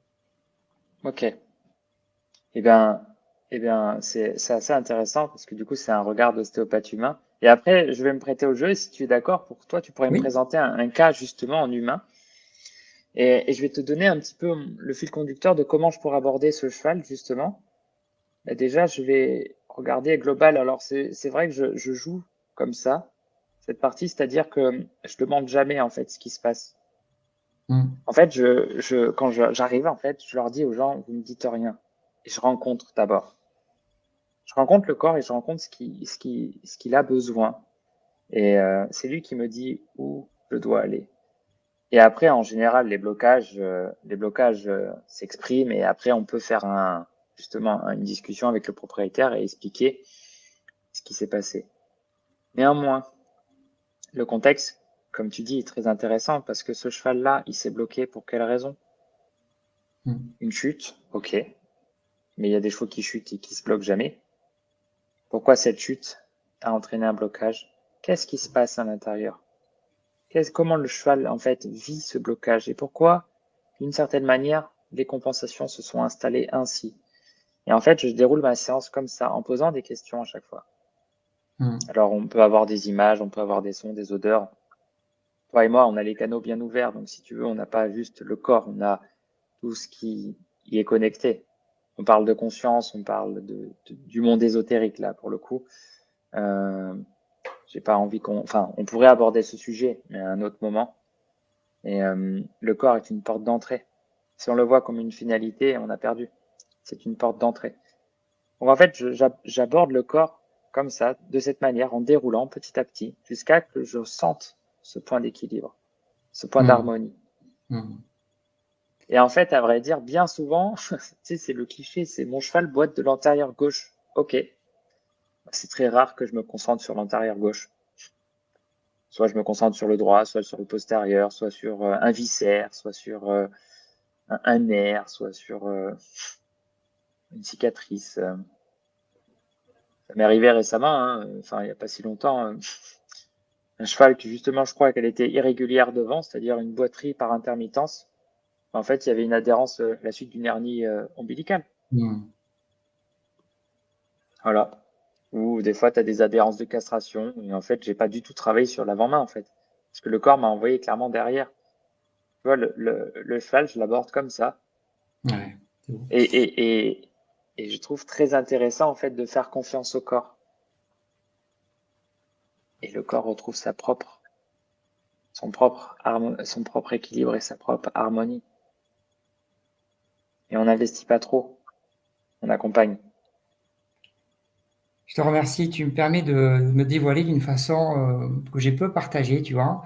Ok. Eh bien, c'est assez intéressant parce que du coup, c'est un regard d'ostéopathe humain. Et après, je vais me prêter au jeu. Et si tu es d'accord, pour toi, tu pourrais me Oui, présenter un cas justement en humain. Et je vais te donner un petit peu le fil conducteur de comment je pourrais aborder ce cheval justement. Bah, déjà, je vais regarder global. Alors, c'est vrai que je joue comme ça, cette partie, c'est-à-dire que je demande jamais en fait ce qui se passe. mm, En fait, quand j'arrive, en fait, je leur dis aux gens, vous me dites rien. Et je rencontre d'abord. Je rencontre le corps et je rencontre ce qu'il a besoin. Et c'est lui qui me dit où je dois aller. Et après, en général, les blocages s'expriment et après, on peut faire justement une discussion avec le propriétaire et expliquer ce qui s'est passé. Néanmoins, le contexte, comme tu dis, est très intéressant parce que ce cheval-là, il s'est bloqué pour quelle raison? mm, Une chute, ok, mais il y a des chevaux qui chutent et qui se bloquent jamais. Pourquoi cette chute a entraîné un blocage? Qu'est-ce qui se passe à l'intérieur? Comment le cheval en fait vit ce blocage et pourquoi, d'une certaine manière, les compensations se sont installées ainsi? Et en fait, je déroule ma séance comme ça, en posant des questions à chaque fois. mm, Alors, on peut avoir des images, on peut avoir des sons, des odeurs. Toi et moi, on a les canaux bien ouverts, donc si tu veux, on n'a pas juste le corps, on a tout ce qui y est connecté. On parle de conscience, on parle du monde ésotérique là pour le coup. Euh, j'ai pas envie enfin, on pourrait aborder ce sujet, mais à un autre moment. Et le corps est une porte d'entrée. Si on le voit comme une finalité, on a perdu. C'est une porte d'entrée. Donc en fait, j'aborde le corps comme ça, de cette manière, en déroulant petit à petit, jusqu'à que je sente ce point d'équilibre, ce point mm, d'harmonie. mm, Et en fait, à vrai dire, bien souvent, tu sais, c'est le cliché, c'est mon cheval boite de l'antérieur gauche. Ok, c'est très rare que je me concentre sur l'antérieur gauche. Soit je me concentre sur le droit, soit sur le postérieur, soit sur un viscère, soit sur un nerf, soit sur une cicatrice. Ça m'est arrivé récemment, hein, enfin il n'y a pas si longtemps, un cheval qui justement je crois qu'elle était irrégulière devant, c'est-à-dire une boiterie par intermittence. En fait, il y avait une adhérence à la suite d'une hernie ombilicale. mm. Voilà. Ou des fois, tu as des adhérences de castration. Et en fait, j'ai pas du tout travaillé sur l'avant-main, en fait. Parce que le corps m'a envoyé clairement derrière. Tu vois, le cheval, je l'aborde comme ça. Ouais, c'est beau. Et, et, et, et je trouve très intéressant, en fait, de faire confiance au corps. Et le corps retrouve son propre équilibre et sa propre harmonie. Et on n'investit pas trop. On accompagne. Je te remercie, tu me permets de me dévoiler d'une façon que j'ai peu partagée, tu vois,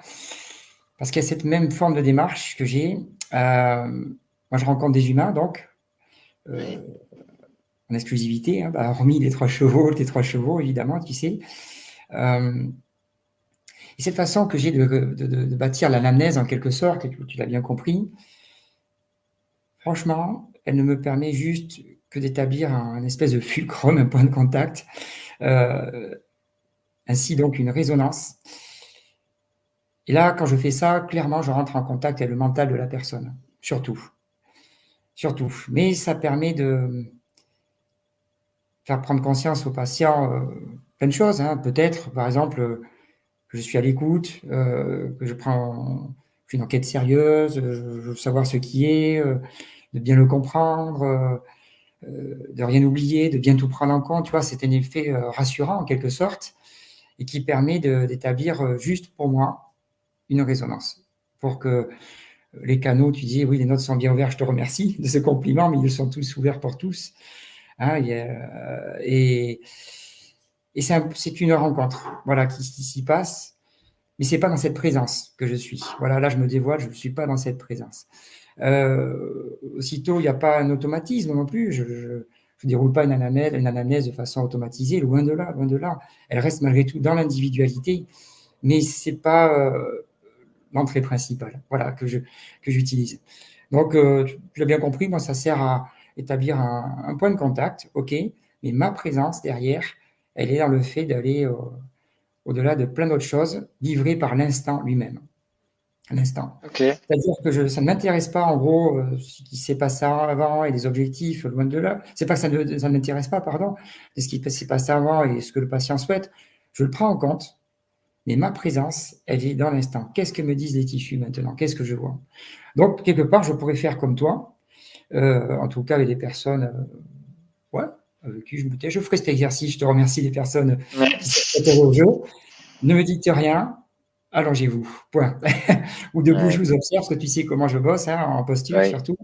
parce qu'il y a cette même forme de démarche que j'ai. Moi, je rencontre des humains, donc, euh, Ouais. en exclusivité, hein, bah, hormis les 3 chevaux, évidemment, tu sais. Euh, et cette façon que j'ai de bâtir l'anamnèse, en quelque sorte, et tu l'as bien compris, franchement, elle ne me permet juste que d'établir un espèce de fulcrum, un point de contact, euh, ainsi donc une résonance. Et là, quand je fais ça, clairement, je rentre en contact avec le mental de la personne, surtout, surtout. Mais ça permet de faire prendre conscience aux patients plein de choses, hein. Peut-être, par exemple, que je suis à l'écoute, que je fais une enquête sérieuse, je veux savoir ce qui est, de bien le comprendre, de rien oublier, de bien tout prendre en compte. Tu vois, c'est un effet rassurant en quelque sorte et qui permet d'établir juste pour moi une résonance pour que les canaux, tu dis, oui, les notes sont bien ouvertes, je te remercie de ce compliment, mais ils sont tous ouverts pour tous. Hein, et c'est une rencontre voilà, qui s'y passe. mais c'est pas dans cette présence que je suis. Voilà, là, je me dévoile, je ne suis pas dans cette présence. Aussitôt, il n'y a pas un automatisme non plus. Je ne déroule pas une anamnèse de façon automatisée, loin de là, loin de là. Elle reste malgré tout dans l'individualité, mais c'est pas l'entrée principale, voilà, que j'utilise. Donc, tu l'as bien compris, moi, ça sert à établir un point de contact, ok, mais ma présence derrière, elle est dans le fait d'aller au-delà de plein d'autres choses, livrées par l'instant lui-même. L'instant. Ok. C'est-à-dire que ça ne m'intéresse pas, en gros, ce qui s'est passé avant et les objectifs, loin de là. C'est pas que ça ne m'intéresse pas, pardon, c'est ce qui s'est passé avant et ce que le patient souhaite. Je le prends en compte, mais ma présence, elle est dans l'instant. Qu'est-ce que me disent les tissus maintenant? Qu'est-ce que je vois? Donc, quelque part, je pourrais faire comme toi, en tout cas avec des personnes, ouais, avec qui je ferai cet exercice. Je te remercie des personnes Ouais. qui sont prêtées au jeu. Ne me dites rien, allongez-vous, point. Ou debout, je Ouais. vous observe, parce que tu sais comment je bosse, hein, en posture Ouais. surtout.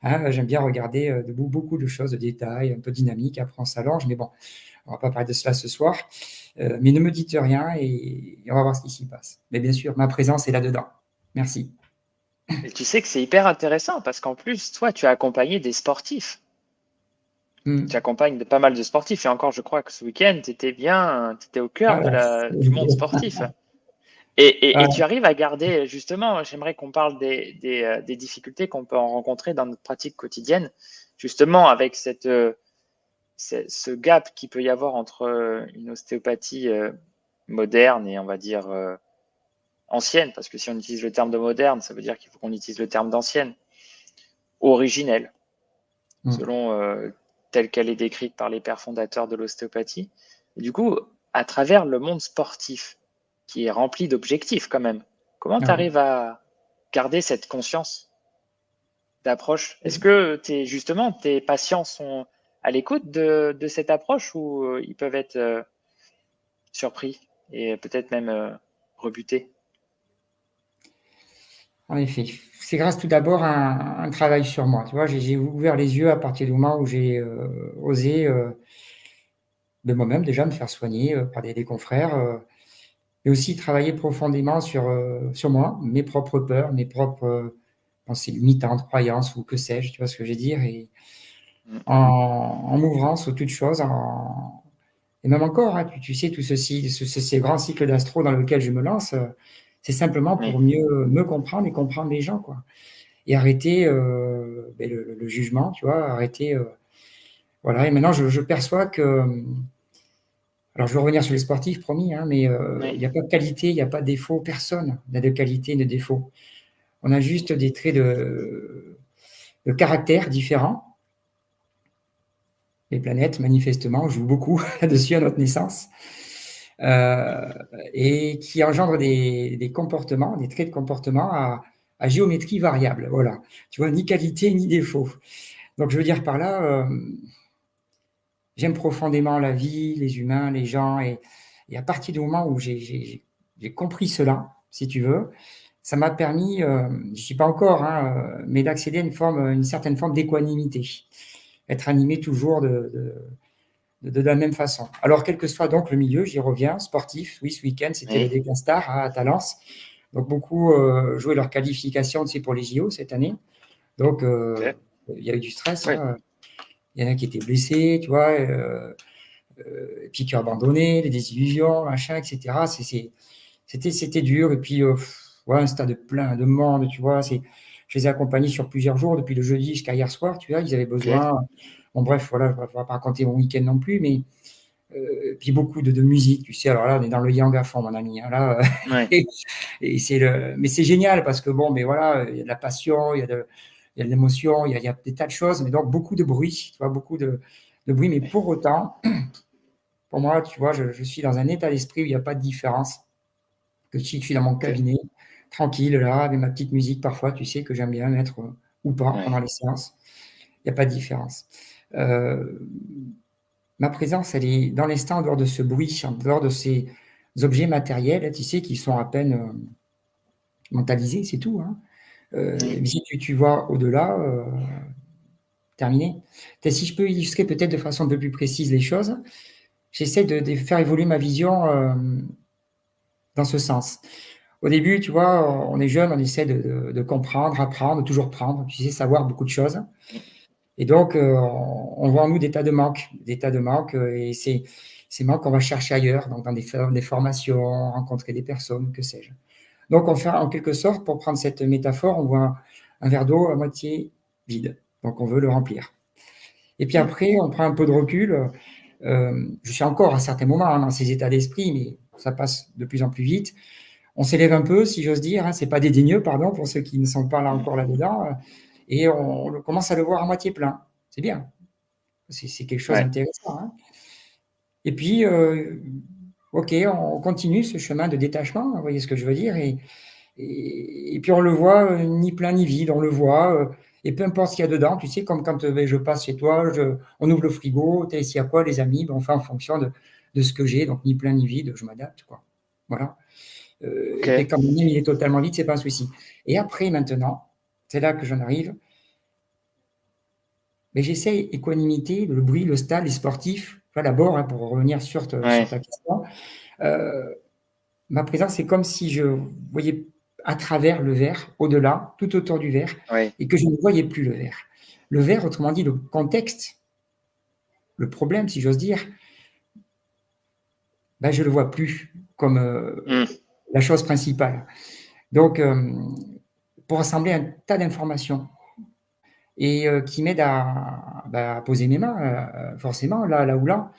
Hein, j'aime bien regarder debout beaucoup de choses, de détails, un peu dynamiques, après on s'allonge, mais bon, on va pas parler de cela ce soir. Mais ne me dites rien et on va voir ce qui s'y passe. Mais bien sûr, ma présence est là-dedans. Merci. Et tu sais que c'est hyper intéressant parce qu'en plus, toi, tu as accompagné des sportifs. Tu Hmm. accompagnes de pas mal de sportifs. Et encore, je crois que ce week-end, tu étais au cœur Voilà. du monde sportif. Et Ah, tu arrives à garder, justement, j'aimerais qu'on parle des difficultés qu'on peut en rencontrer dans notre pratique quotidienne, justement avec ce gap qu'il peut y avoir entre une ostéopathie moderne et on va dire ancienne, parce que si on utilise le terme de moderne, ça veut dire qu'il faut qu'on utilise le terme d'ancienne, originelle, hmm. selon telle qu'elle est décrite par les pères fondateurs de l'ostéopathie. Et du coup, à travers le monde sportif, qui est rempli d'objectifs quand même, comment tu Ah oui. arrives à garder cette conscience d'approche? Est-ce que justement tes patients sont à l'écoute de cette approche ou ils peuvent être surpris et peut-être même rebutés? En effet, c'est grâce tout d'abord à un travail sur moi. Tu vois, j'ai ouvert les yeux à partir du moment où j'ai osé de moi-même déjà me faire soigner par des confrères, et aussi travailler profondément sur moi, mes propres peurs, mes propres pensées limitantes, croyances ou que sais-je, tu vois ce que je veux dire, et Mm. en m'ouvrant sur toute chose, et même encore, hein, tu sais, tout ceci, ces grands cycles d'astro dans lesquels je me lance, c'est simplement Oui, pour mieux me comprendre et comprendre les gens, quoi. Et arrêter ben, le jugement, tu vois, arrêter. Voilà, et maintenant je perçois que. Alors je vais revenir sur les sportifs, promis, hein, mais il oui, n'y a pas de qualité, il n'y a pas de défaut, personne n'a de qualité, de défaut. On a juste des traits de caractère différents. Les planètes, manifestement, jouent beaucoup là-dessus à notre naissance. Euh, et qui engendrent des comportements, des traits de comportement à géométrie variable. Voilà. Tu vois, ni qualité ni défaut. Donc je veux dire par là, j'aime profondément la vie, les humains, les gens, et à partir du moment où j'ai compris cela, si tu veux, ça m'a permis, je ne suis pas encore, hein, mais d'accéder à une certaine forme d'équanimité, être animé toujours de la même façon. Alors, quel que soit donc le milieu, j'y reviens, sportif, oui, ce week-end, c'était le oui. Déclin Star à Talence, donc beaucoup jouaient leur qualification, tu sais, pour les JO cette année, donc Ok. il y a eu du stress, Oui, hein. Il y en a qui étaient blessés, tu vois, puis qui ont abandonné, les désillusions, machin, etc. C'était dur. Et puis, ouais, un stade plein de monde, tu vois. Je les ai accompagnés sur plusieurs jours, depuis le jeudi jusqu'à hier soir, tu vois. Ils avaient ok. besoin. Bon, bref, voilà, je ne vais pas raconter mon week-end non plus, mais puis beaucoup de musique, tu sais. Alors là, on est dans le yang à fond, mon ami, hein, là, Oui, et mais c'est génial parce que, bon, mais voilà, il y a de la passion, il y a de l'émotion, il y a des tas de choses, mais donc beaucoup de bruit, tu vois, beaucoup de bruit. Mais oui. pour autant, pour moi, tu vois, je suis dans un état d'esprit où il n'y a pas de différence. Que si je suis dans mon Ok. cabinet, tranquille, là, avec ma petite musique parfois, tu sais, que j'aime bien mettre ou pas Oui. pendant les séances, il n'y a pas de différence. Euh, Ma présence, elle est dans l'instant, en dehors de ce bruit, en dehors de ces objets matériels, tu sais, qui sont à peine mentalisés, c'est tout, hein. Oui. Mais si tu vois au-delà, terminé. Si je peux illustrer peut-être de façon un peu plus précise les choses, j'essaie de faire évoluer ma vision dans ce sens. Au début, tu vois, on est jeune, on essaie de comprendre, apprendre, toujours prendre, tu sais, savoir beaucoup de choses. Et donc, on voit en nous des tas de manques, et ces manques, on va chercher ailleurs, donc dans des formations, rencontrer des personnes, que sais-je. Donc, on fait en quelque sorte, pour prendre cette métaphore, on voit un verre d'eau à moitié vide. Donc, on veut le remplir. Et puis après, on prend un peu de recul. Je suis encore à certains moments dans ces états d'esprit, mais ça passe de plus en plus vite. On s'élève un peu, si j'ose dire. C'est pas dédaigneux, pardon, pour ceux qui ne sont pas là encore là-dedans. Et on commence à le voir à moitié plein. C'est bien. C'est quelque chose Ouais. d'intéressant. Hein. Et puis, OK, on continue ce chemin de détachement, vous voyez ce que je veux dire, et puis on le voit ni plein ni vide, on le voit, et peu importe ce qu'il y a dedans, tu sais, comme quand je passe chez toi, on ouvre le frigo, t'as ici à quoi les amis, ben, on fait en fonction de ce que j'ai, donc ni plein ni vide, je m'adapte, quoi. Voilà. Et puis Ok. quand mon il est totalement vide, c'est pas un souci. Et après, maintenant, c'est là que j'en arrive, mais j'essaye équanimité, le bruit, le stade, les sportifs. Voilà, d'abord, hein, pour revenir sur Ouais. ta question, ma présence, c'est comme si je voyais à travers le verre, au-delà, tout autour du verre, Ouais. et que je ne voyais plus le verre. Le verre, autrement dit, le contexte, le problème, si j'ose dire, ben, je ne le vois plus comme la chose principale. Donc, pour assembler un tas d'informations et qui m'aident à poser mes mains, forcément, là ou là.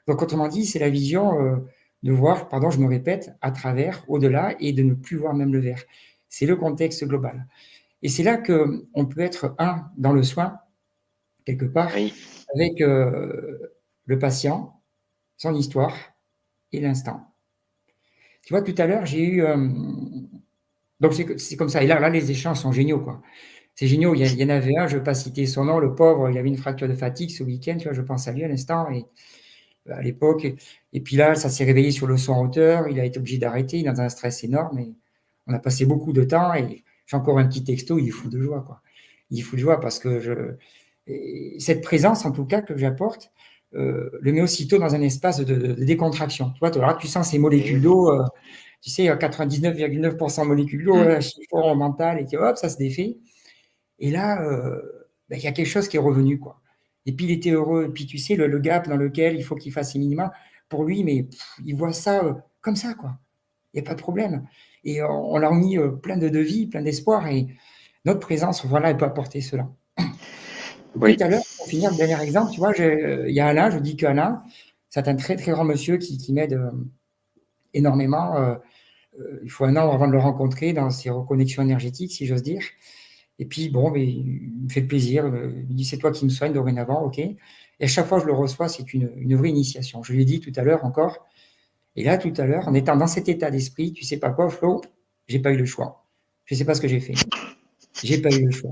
Donc, autrement dit, c'est la vision de voir, pardon, je me répète, à travers, au-delà, et de ne plus voir même le verre. C'est le contexte global. Et c'est là qu'on peut être un dans le soin, quelque part, Oui. avec le patient, son histoire et l'instant. Tu vois, tout à l'heure, j'ai eu... donc, c'est comme ça. Et là, les échanges sont géniaux, quoi. C'est génial. Il y en avait un, je ne vais pas citer son nom, le pauvre, il avait une fracture de fatigue ce week-end, tu vois, je pense à lui à l'instant, et à l'époque. Et puis là, ça s'est réveillé sur le son en hauteur, il a été obligé d'arrêter, il est dans un stress énorme, et on a passé beaucoup de temps, et j'ai encore un petit texto, il est fou de joie, quoi. Il est fou de joie parce que cette présence, en tout cas, que j'apporte, le met aussitôt dans un espace de décontraction. Tu vois, là, tu sens ces molécules d'eau, tu sais, 99,9% molécules d'eau, chiffon mental, et puis hop, ça se défait. Et là, il y a quelque chose qui est revenu, quoi. Et puis il était heureux. Et puis tu sais, le gap dans lequel il faut qu'il fasse ses minima, pour lui, mais il voit ça comme ça, quoi. Il n'y a pas de problème. Et on l'a remis plein de vie, plein d'espoir. Et notre présence, voilà, elle peut apporter cela. Et tout Oui. à l'heure, pour finir, le dernier exemple, tu vois, il y a Alain, je dis que Alain, c'est un très, très grand monsieur qui m'aide énormément. Il faut un an avant de le rencontrer dans ses reconnexions énergétiques, si j'ose dire. Et puis, bon, mais il me fait plaisir. Il me dit, c'est toi qui me soignes dorénavant, ok. Et à chaque fois que je le reçois, c'est une vraie initiation. Je lui ai dit tout à l'heure encore. Et là, tout à l'heure, en étant dans cet état d'esprit, tu sais pas quoi, Flo, j'ai pas eu le choix. Je sais pas ce que j'ai fait. J'ai pas eu le choix.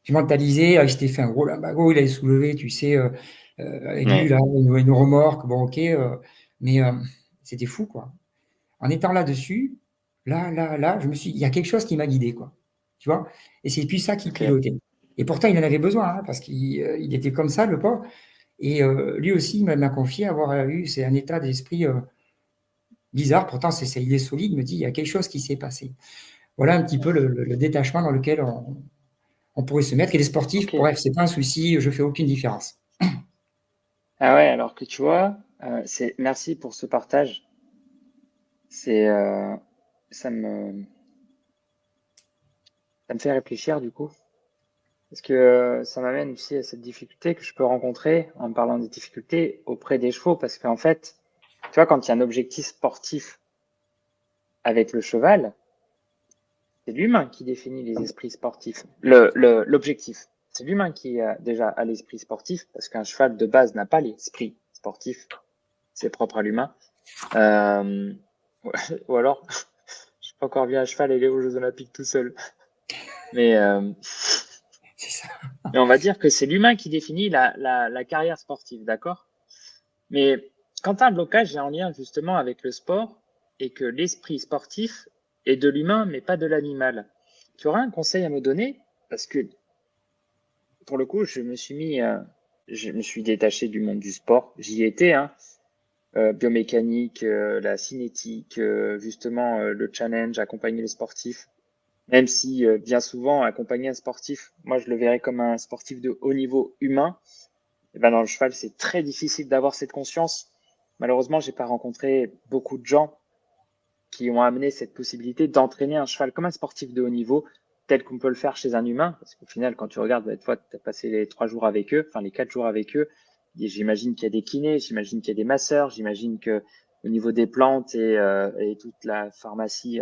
J'ai mentalisé, je t'ai fait un gros limbago, il avait soulevé, tu sais, avec lui, Ouais. là, une remorque, bon, ok, mais c'était fou, quoi. En étant là-dessus, là, il y a quelque chose qui m'a guidé, quoi. Tu vois? Et c'est puis ça qui Ok. pilotait. Et pourtant, il en avait besoin, hein, parce qu'il était comme ça, le pauvre. Et lui aussi, il m'a confié avoir eu, c'est un état d'esprit bizarre. Pourtant, il est solide, il me dit, il y a quelque chose qui s'est passé. Voilà un petit peu le détachement dans lequel on pourrait se mettre. Et les sportifs, Ok. bref, c'est pas un souci, je fais aucune différence. Ah ouais, alors que tu vois, merci pour ce partage. C'est, ça me, ça me fait réfléchir du coup. Parce que ça m'amène aussi à cette difficulté que je peux rencontrer en parlant des difficultés auprès des chevaux. Parce qu'en fait, tu vois, quand il y a un objectif sportif avec le cheval, c'est l'humain qui définit les esprits sportifs. L'objectif, c'est l'humain qui a déjà à l'esprit sportif, parce qu'un cheval de base n'a pas l'esprit sportif, c'est propre à l'humain. Ou alors, je n'ai pas encore vu un cheval aller aux Jeux Olympiques tout seul. Mais, C'est ça. mais on va dire que c'est l'humain qui définit la carrière sportive, d'accord? Mais quand tu as un blocage, c'est en lien justement avec le sport et que l'esprit sportif est de l'humain, mais pas de l'animal. Tu auras un conseil à me donner? Parce que pour le coup, je me suis détaché du monde du sport. J'y étais, hein. biomécanique, la cinétique, justement le challenge, accompagner les sportifs. Même si bien souvent, accompagner un sportif, moi je le verrais comme un sportif de haut niveau humain, et ben dans le cheval, c'est très difficile d'avoir cette conscience. Malheureusement, j'ai pas rencontré beaucoup de gens qui ont amené cette possibilité d'entraîner un cheval comme un sportif de haut niveau, tel qu'on peut le faire chez un humain. Parce qu'au final, quand tu regardes, une fois que tu as passé les 3 jours avec eux, enfin les 4 jours avec eux, j'imagine qu'il y a des kinés, j'imagine qu'il y a des masseurs, j'imagine que au niveau des plantes et toute la pharmacie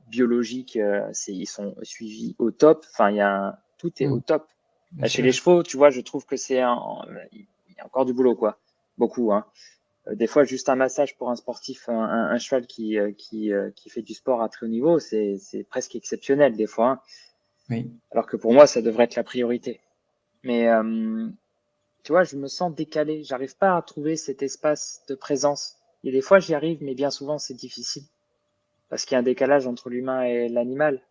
biologique, ils sont suivis au top. Enfin, tout est au top. Bien Chez sûr. les chevaux, tu vois, je trouve que il y a encore du boulot, quoi. Beaucoup, hein. Des fois, juste un massage pour un sportif, un cheval qui fait du sport à très haut niveau, c'est presque exceptionnel des fois, hein. Oui. Alors que pour moi, ça devrait être la priorité. Mais tu vois, je me sens décalé. J'arrive pas à trouver cet espace de présence. Et des fois, j'y arrive, mais bien souvent, c'est difficile parce qu'il y a un décalage entre l'humain et l'animal.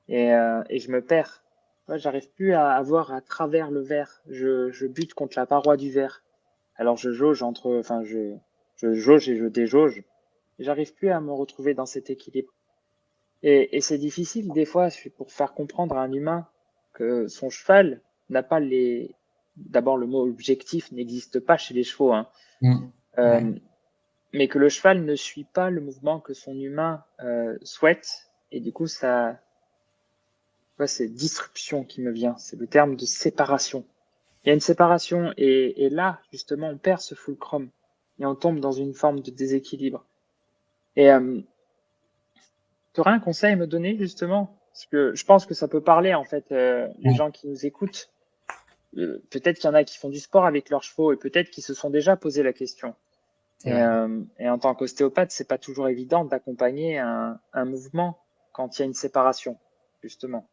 Et je me perds. Tu vois, j'arrive plus à voir à travers le verre. Je bute contre la paroi du verre. Alors je jauge enfin je jauge et je déjauge. J'arrive plus à me retrouver dans cet équilibre. Et c'est difficile des fois pour faire comprendre à un humain que son cheval n'a pas les. D'abord, le mot objectif n'existe pas chez les chevaux, hein. Ouais. Mais que le cheval ne suit pas le mouvement que son humain souhaite. Et du coup, c'est disruption qui me vient. C'est le terme de séparation. Il y a une séparation et là, justement, on perd ce fulcrum et on tombe dans une forme de déséquilibre. Et tu aurais un conseil à me donner, justement? Parce que je pense que ça peut parler, en fait, les Ouais. gens qui nous écoutent. Peut-être qu'il y en a qui font du sport avec leurs chevaux et peut-être qui se sont déjà posé la question. C'est vrai. Et en tant qu'ostéopathe, c'est pas toujours évident d'accompagner un mouvement quand il y a une séparation, justement.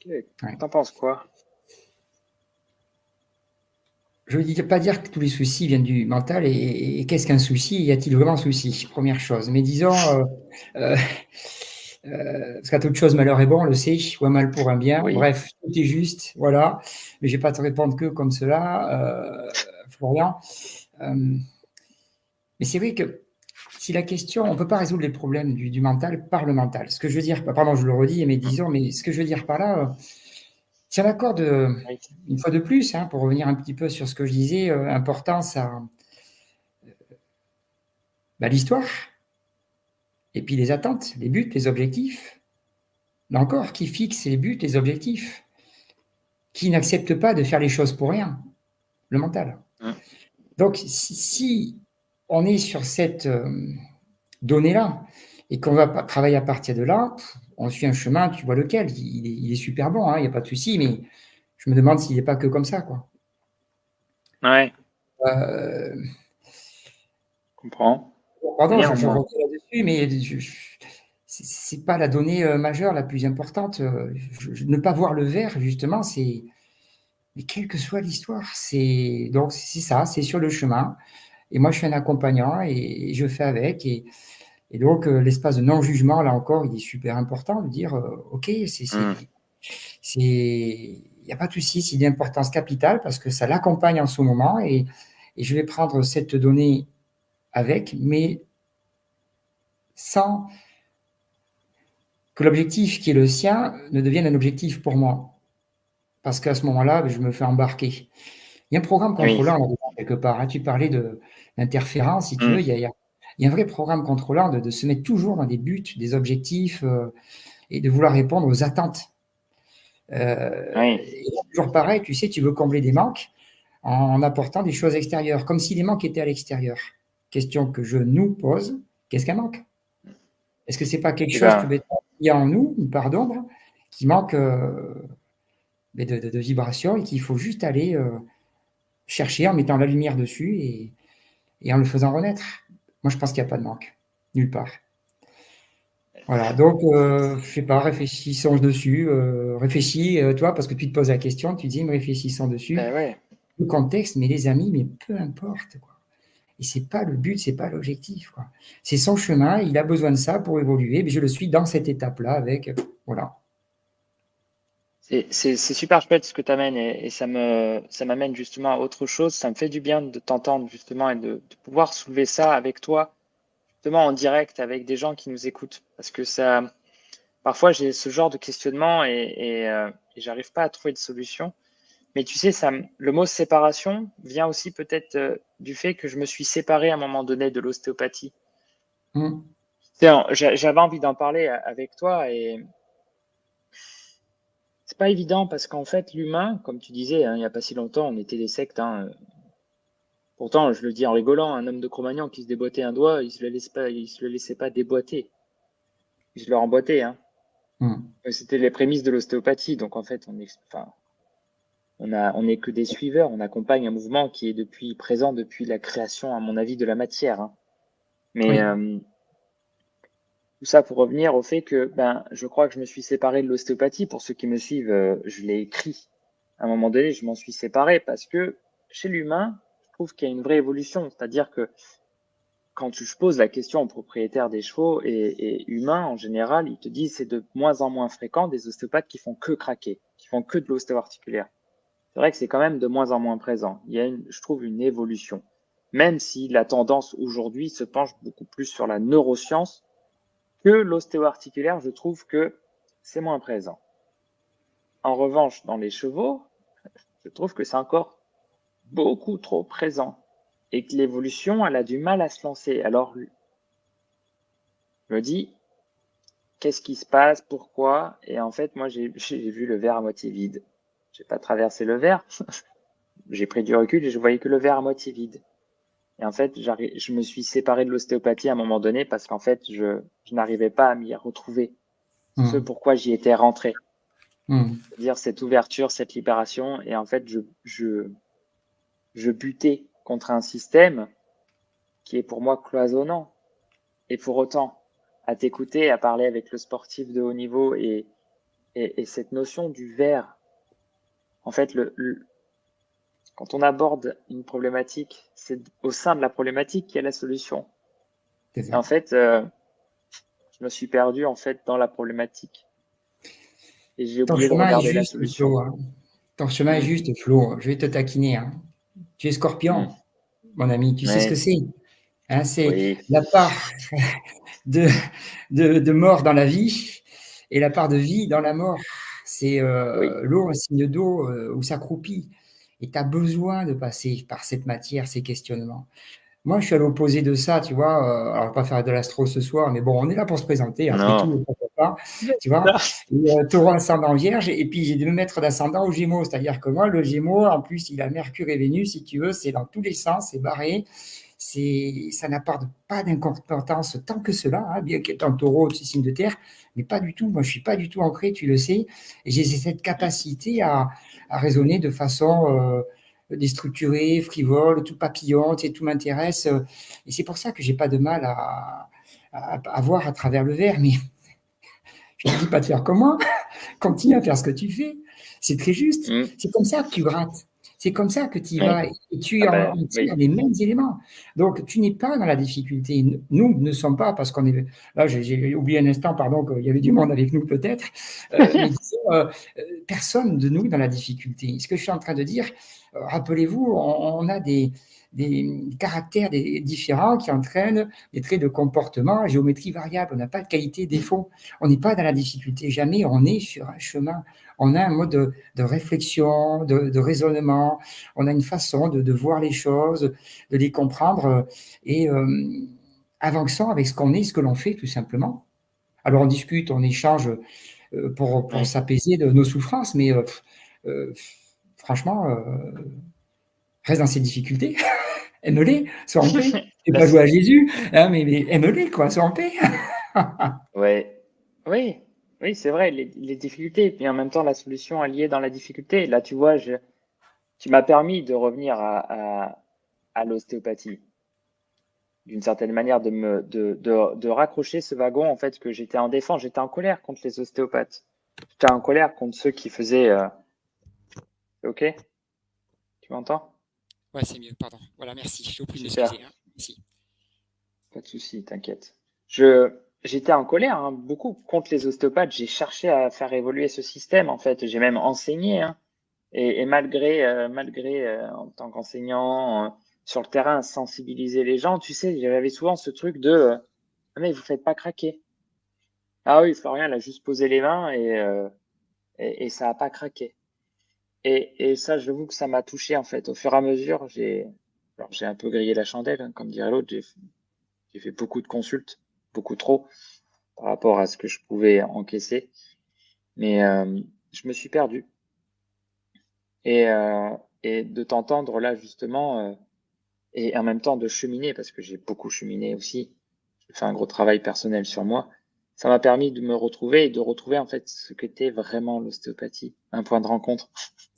Ouais. T'en penses quoi? Je ne veux pas dire que tous les soucis viennent du mental. Et qu'est-ce qu'un souci? Y a-t-il vraiment un souci? Première chose. Mais disons, parce qu'à toute chose, malheur est bon, on le sait, ou un mal pour un bien. Oui. Bref, tout est juste, voilà. Mais je ne vais pas te répondre que comme cela, Florian. Mais c'est vrai que si la question, on ne peut pas résoudre les problèmes du mental par le mental. Ce que je veux dire, pardon, je le redis, mais disons, mais ce que je veux dire par là, si on accorde, Oui. une fois de plus, hein, pour revenir un petit peu sur ce que je disais, importance à l'histoire, et puis les attentes, les buts, les objectifs. Là encore, qui fixe les buts, les objectifs? Qui n'accepte pas de faire les choses pour rien? Le mental. Donc, si on est sur cette donnée-là, et qu'on va travailler à partir de là, on suit un chemin, tu vois lequel, il est super bon, hein, il n'y a pas de souci, mais je me demande s'il n'est pas que comme ça, quoi. Ouais, Euh, comprends. Pardon, je Néanmoins. reviens là-dessus, mais c'est pas la donnée majeure la plus importante. Ne pas voir le vert, justement, c'est. Mais quelle que soit l'histoire, donc c'est ça, c'est sur le chemin. Et moi, je suis un accompagnant et je fais avec. Et donc, l'espace de non-jugement, là encore, il est super important de dire, OK, il n'y a pas de souci, c'est d'importance capitale parce que ça l'accompagne en ce moment et je vais prendre cette donnée avec, mais sans que l'objectif qui est le sien ne devienne un objectif pour moi. Parce qu'à ce moment-là, je me fais embarquer. Il y a un programme Oui. contrôlant là-dedans, quelque part, hein. Tu parlais d'interférence, si tu veux. Il y a un vrai programme contrôlant de se mettre toujours dans des buts, des objectifs et de vouloir répondre aux attentes. Oui. Et toujours pareil, tu sais, tu veux combler des manques en apportant des choses extérieures, comme si les manques étaient à l'extérieur. Question que je nous pose, qu'est-ce qu'un manque? Est-ce que c'est pas quelque Eh chose tout ben, bêtement qu'il y a en nous, une part d'ombre, qui manque de vibration et qu'il faut juste aller chercher en mettant la lumière dessus et en le faisant renaître? Moi, je pense qu'il n'y a pas de manque, nulle part. Voilà, donc, je sais pas, réfléchissons dessus, réfléchis, toi, parce que tu te poses la question, tu dis, mais réfléchissons dessus. ben ouais. Le contexte, mais les amis, mais peu importe, quoi. Et c'est pas le but, c'est pas l'objectif, quoi. C'est son chemin, il a besoin de ça pour évoluer, mais je le suis dans cette étape-là avec, voilà. C'est super chouette ce que tu amènes et ça m'amène justement à autre chose. Ça me fait du bien de t'entendre justement et de pouvoir soulever ça avec toi, justement en direct avec des gens qui nous écoutent. Parce que ça, parfois j'ai ce genre de questionnement et j'arrive pas à trouver de solution. Mais tu sais, le mot séparation vient aussi peut-être du fait que je me suis séparé à un moment donné de l'ostéopathie. Mm. J'avais envie d'en parler avec toi et c'est pas évident parce qu'en fait, l'humain, comme tu disais, hein, il n'y a pas si longtemps, on était des sectes. Hein. Pourtant, je le dis en rigolant, un homme de Cro-Magnon qui se déboîtait un doigt, il se le laissait pas déboîter. Il se le remboîtait. Hein. Mm. C'était les prémices de l'ostéopathie. Donc en fait, enfin, on n'est que des suiveurs. On accompagne un mouvement qui est présent depuis la création, à mon avis, de la matière. Hein. Mais Oui, tout ça pour revenir au fait que ben, je crois que je me suis séparé de l'ostéopathie. Pour ceux qui me suivent, je l'ai écrit. À un moment donné, je m'en suis séparé parce que chez l'humain, je trouve qu'il y a une vraie évolution. C'est-à-dire que quand je pose la question aux propriétaires des chevaux et humains en général, ils te disent c'est de moins en moins fréquent des ostéopathes qui font que craquer, qui font que de l'ostéo-articulaire. C'est vrai que c'est quand même de moins en moins présent. Il y a, je trouve, une évolution. Même si la tendance aujourd'hui se penche beaucoup plus sur la neuroscience que l'ostéo-articulaire, je trouve que c'est moins présent. En revanche, dans les chevaux, je trouve que c'est encore beaucoup trop présent et que l'évolution, elle a du mal à se lancer. Alors, je me dis, qu'est-ce qui se passe? Pourquoi? Et en fait, moi, j'ai vu le verre à moitié vide. J'ai pas traversé le verre. J'ai pris du recul et je voyais que le verre à moitié vide. Et en fait, je me suis séparé de l'ostéopathie à un moment donné parce qu'en fait, je n'arrivais pas à m'y retrouver. Ce mm. pourquoi j'y étais rentré. Mm. C'est-à-dire cette ouverture, cette libération. Et en fait, je butais contre un système qui est pour moi cloisonnant. Et pour autant, à t'écouter, à parler avec le sportif de haut niveau et cette notion du verre, en fait, quand on aborde une problématique, c'est au sein de la problématique qu'il y a la solution. C'est Et en ça. fait, je me suis perdu en fait dans la problématique et j'ai Ton oublié de chemin est regarder la juste, solution. Flo. Hein. Ton chemin est Mmh, juste, Flo. Je vais te taquiner. Hein. Tu es mmh, scorpion, mon ami. Tu sais ce que ouais, c'est. Hein, c'est oui, la part de, de mort dans la vie et la part de vie dans la mort. C'est oui, l'eau, un signe d'eau où s'accroupit. Et tu as besoin de passer par cette matière, ces questionnements. Moi, je suis à l'opposé de ça, tu vois. Alors, on va pas faire de l'astro ce soir, mais bon, on est là pour se présenter. Après non. tout, pourquoi pas, tu vois. Taureau ascendant vierge, et puis j'ai 2 mètres d'ascendant au Gémeaux. C'est-à-dire que moi, le Gémeaux, en plus, il a Mercure et Vénus, si tu veux, c'est dans tous les sens, c'est barré. Ça n'apporte pas d'importance tant que cela, hein, bien qu'étant taureau, c'est signe de terre, mais pas du tout. Moi, je suis pas du tout ancré, tu le sais. Et j'ai cette capacité à raisonner de façon déstructurée, frivole, tout papillon, tu sais, tout m'intéresse. Et c'est pour ça que j'ai pas de mal à voir à travers le verre. Mais je te dis pas de faire comme moi. Continue à faire ce que tu fais. C'est très juste. Mmh, C'est comme ça que tu grattes. C'est comme ça que tu y oui, vas et tu ah en ben tires oui, les mêmes éléments. Donc, tu n'es pas dans la difficulté. Nous ne sommes pas, parce qu'on est. Là, j'ai oublié un instant, pardon, qu'il y avait du monde avec nous peut-être. Mais disons, personne de nous dans la difficulté. Ce que je suis en train de dire, rappelez-vous, on a des caractères différents qui entraînent des traits de comportement, géométrie variable. On n'a pas de qualité défaut. On n'est pas dans la difficulté. Jamais on est sur un chemin. On a un mode de réflexion, de raisonnement. On a une façon de voir les choses, de les comprendre et avançant avec ce qu'on est, ce que l'on fait, tout simplement. Alors on discute, on échange pour oui. s'apaiser de nos souffrances, mais euh, franchement, reste dans ces difficultés, aime-les, sois en paix. Et Bah, pas jouer à Jésus, hein, mais aime-les, quoi, sois en paix. ouais, oui, oui, c'est vrai, les difficultés, puis en même temps la solution est liée dans la difficulté. Là, tu vois, tu m'as permis de revenir à l'ostéopathie, d'une certaine manière, de raccrocher ce wagon, en fait, que j'étais en défense, j'étais en colère contre les ostéopathes. J'étais en colère contre ceux qui faisaient, ok, tu m'entends? Ouais, c'est mieux, pardon. Voilà, merci. Je vous prie de Super, m'excuser. Hein. Merci. pas de souci, t'inquiète. Je, j'étais en colère, hein, beaucoup contre les ostéopathes. J'ai cherché à faire évoluer ce système, en fait. J'ai même enseigné, hein. Et malgré en tant qu'enseignant sur le terrain, sensibiliser les gens, tu sais, j'avais souvent ce truc de ah, mais vous faites pas craquer. Ah oui, Florian, il a juste posé les mains et ça a pas craqué. Et ça, j'avoue que ça m'a touché en fait. Au fur et à mesure, j'ai un peu grillé la chandelle, hein, comme dirait l'autre. J'ai fait beaucoup de consultes, beaucoup trop, par rapport à ce que je pouvais encaisser. Mais je me suis perdu. Et, euh, et de t'entendre là justement, et en même temps de cheminer, parce que j'ai beaucoup cheminé aussi. J'ai fait un gros travail personnel sur moi. Ça m'a permis de me retrouver et de retrouver en fait ce qu'était vraiment l'ostéopathie, un point de rencontre.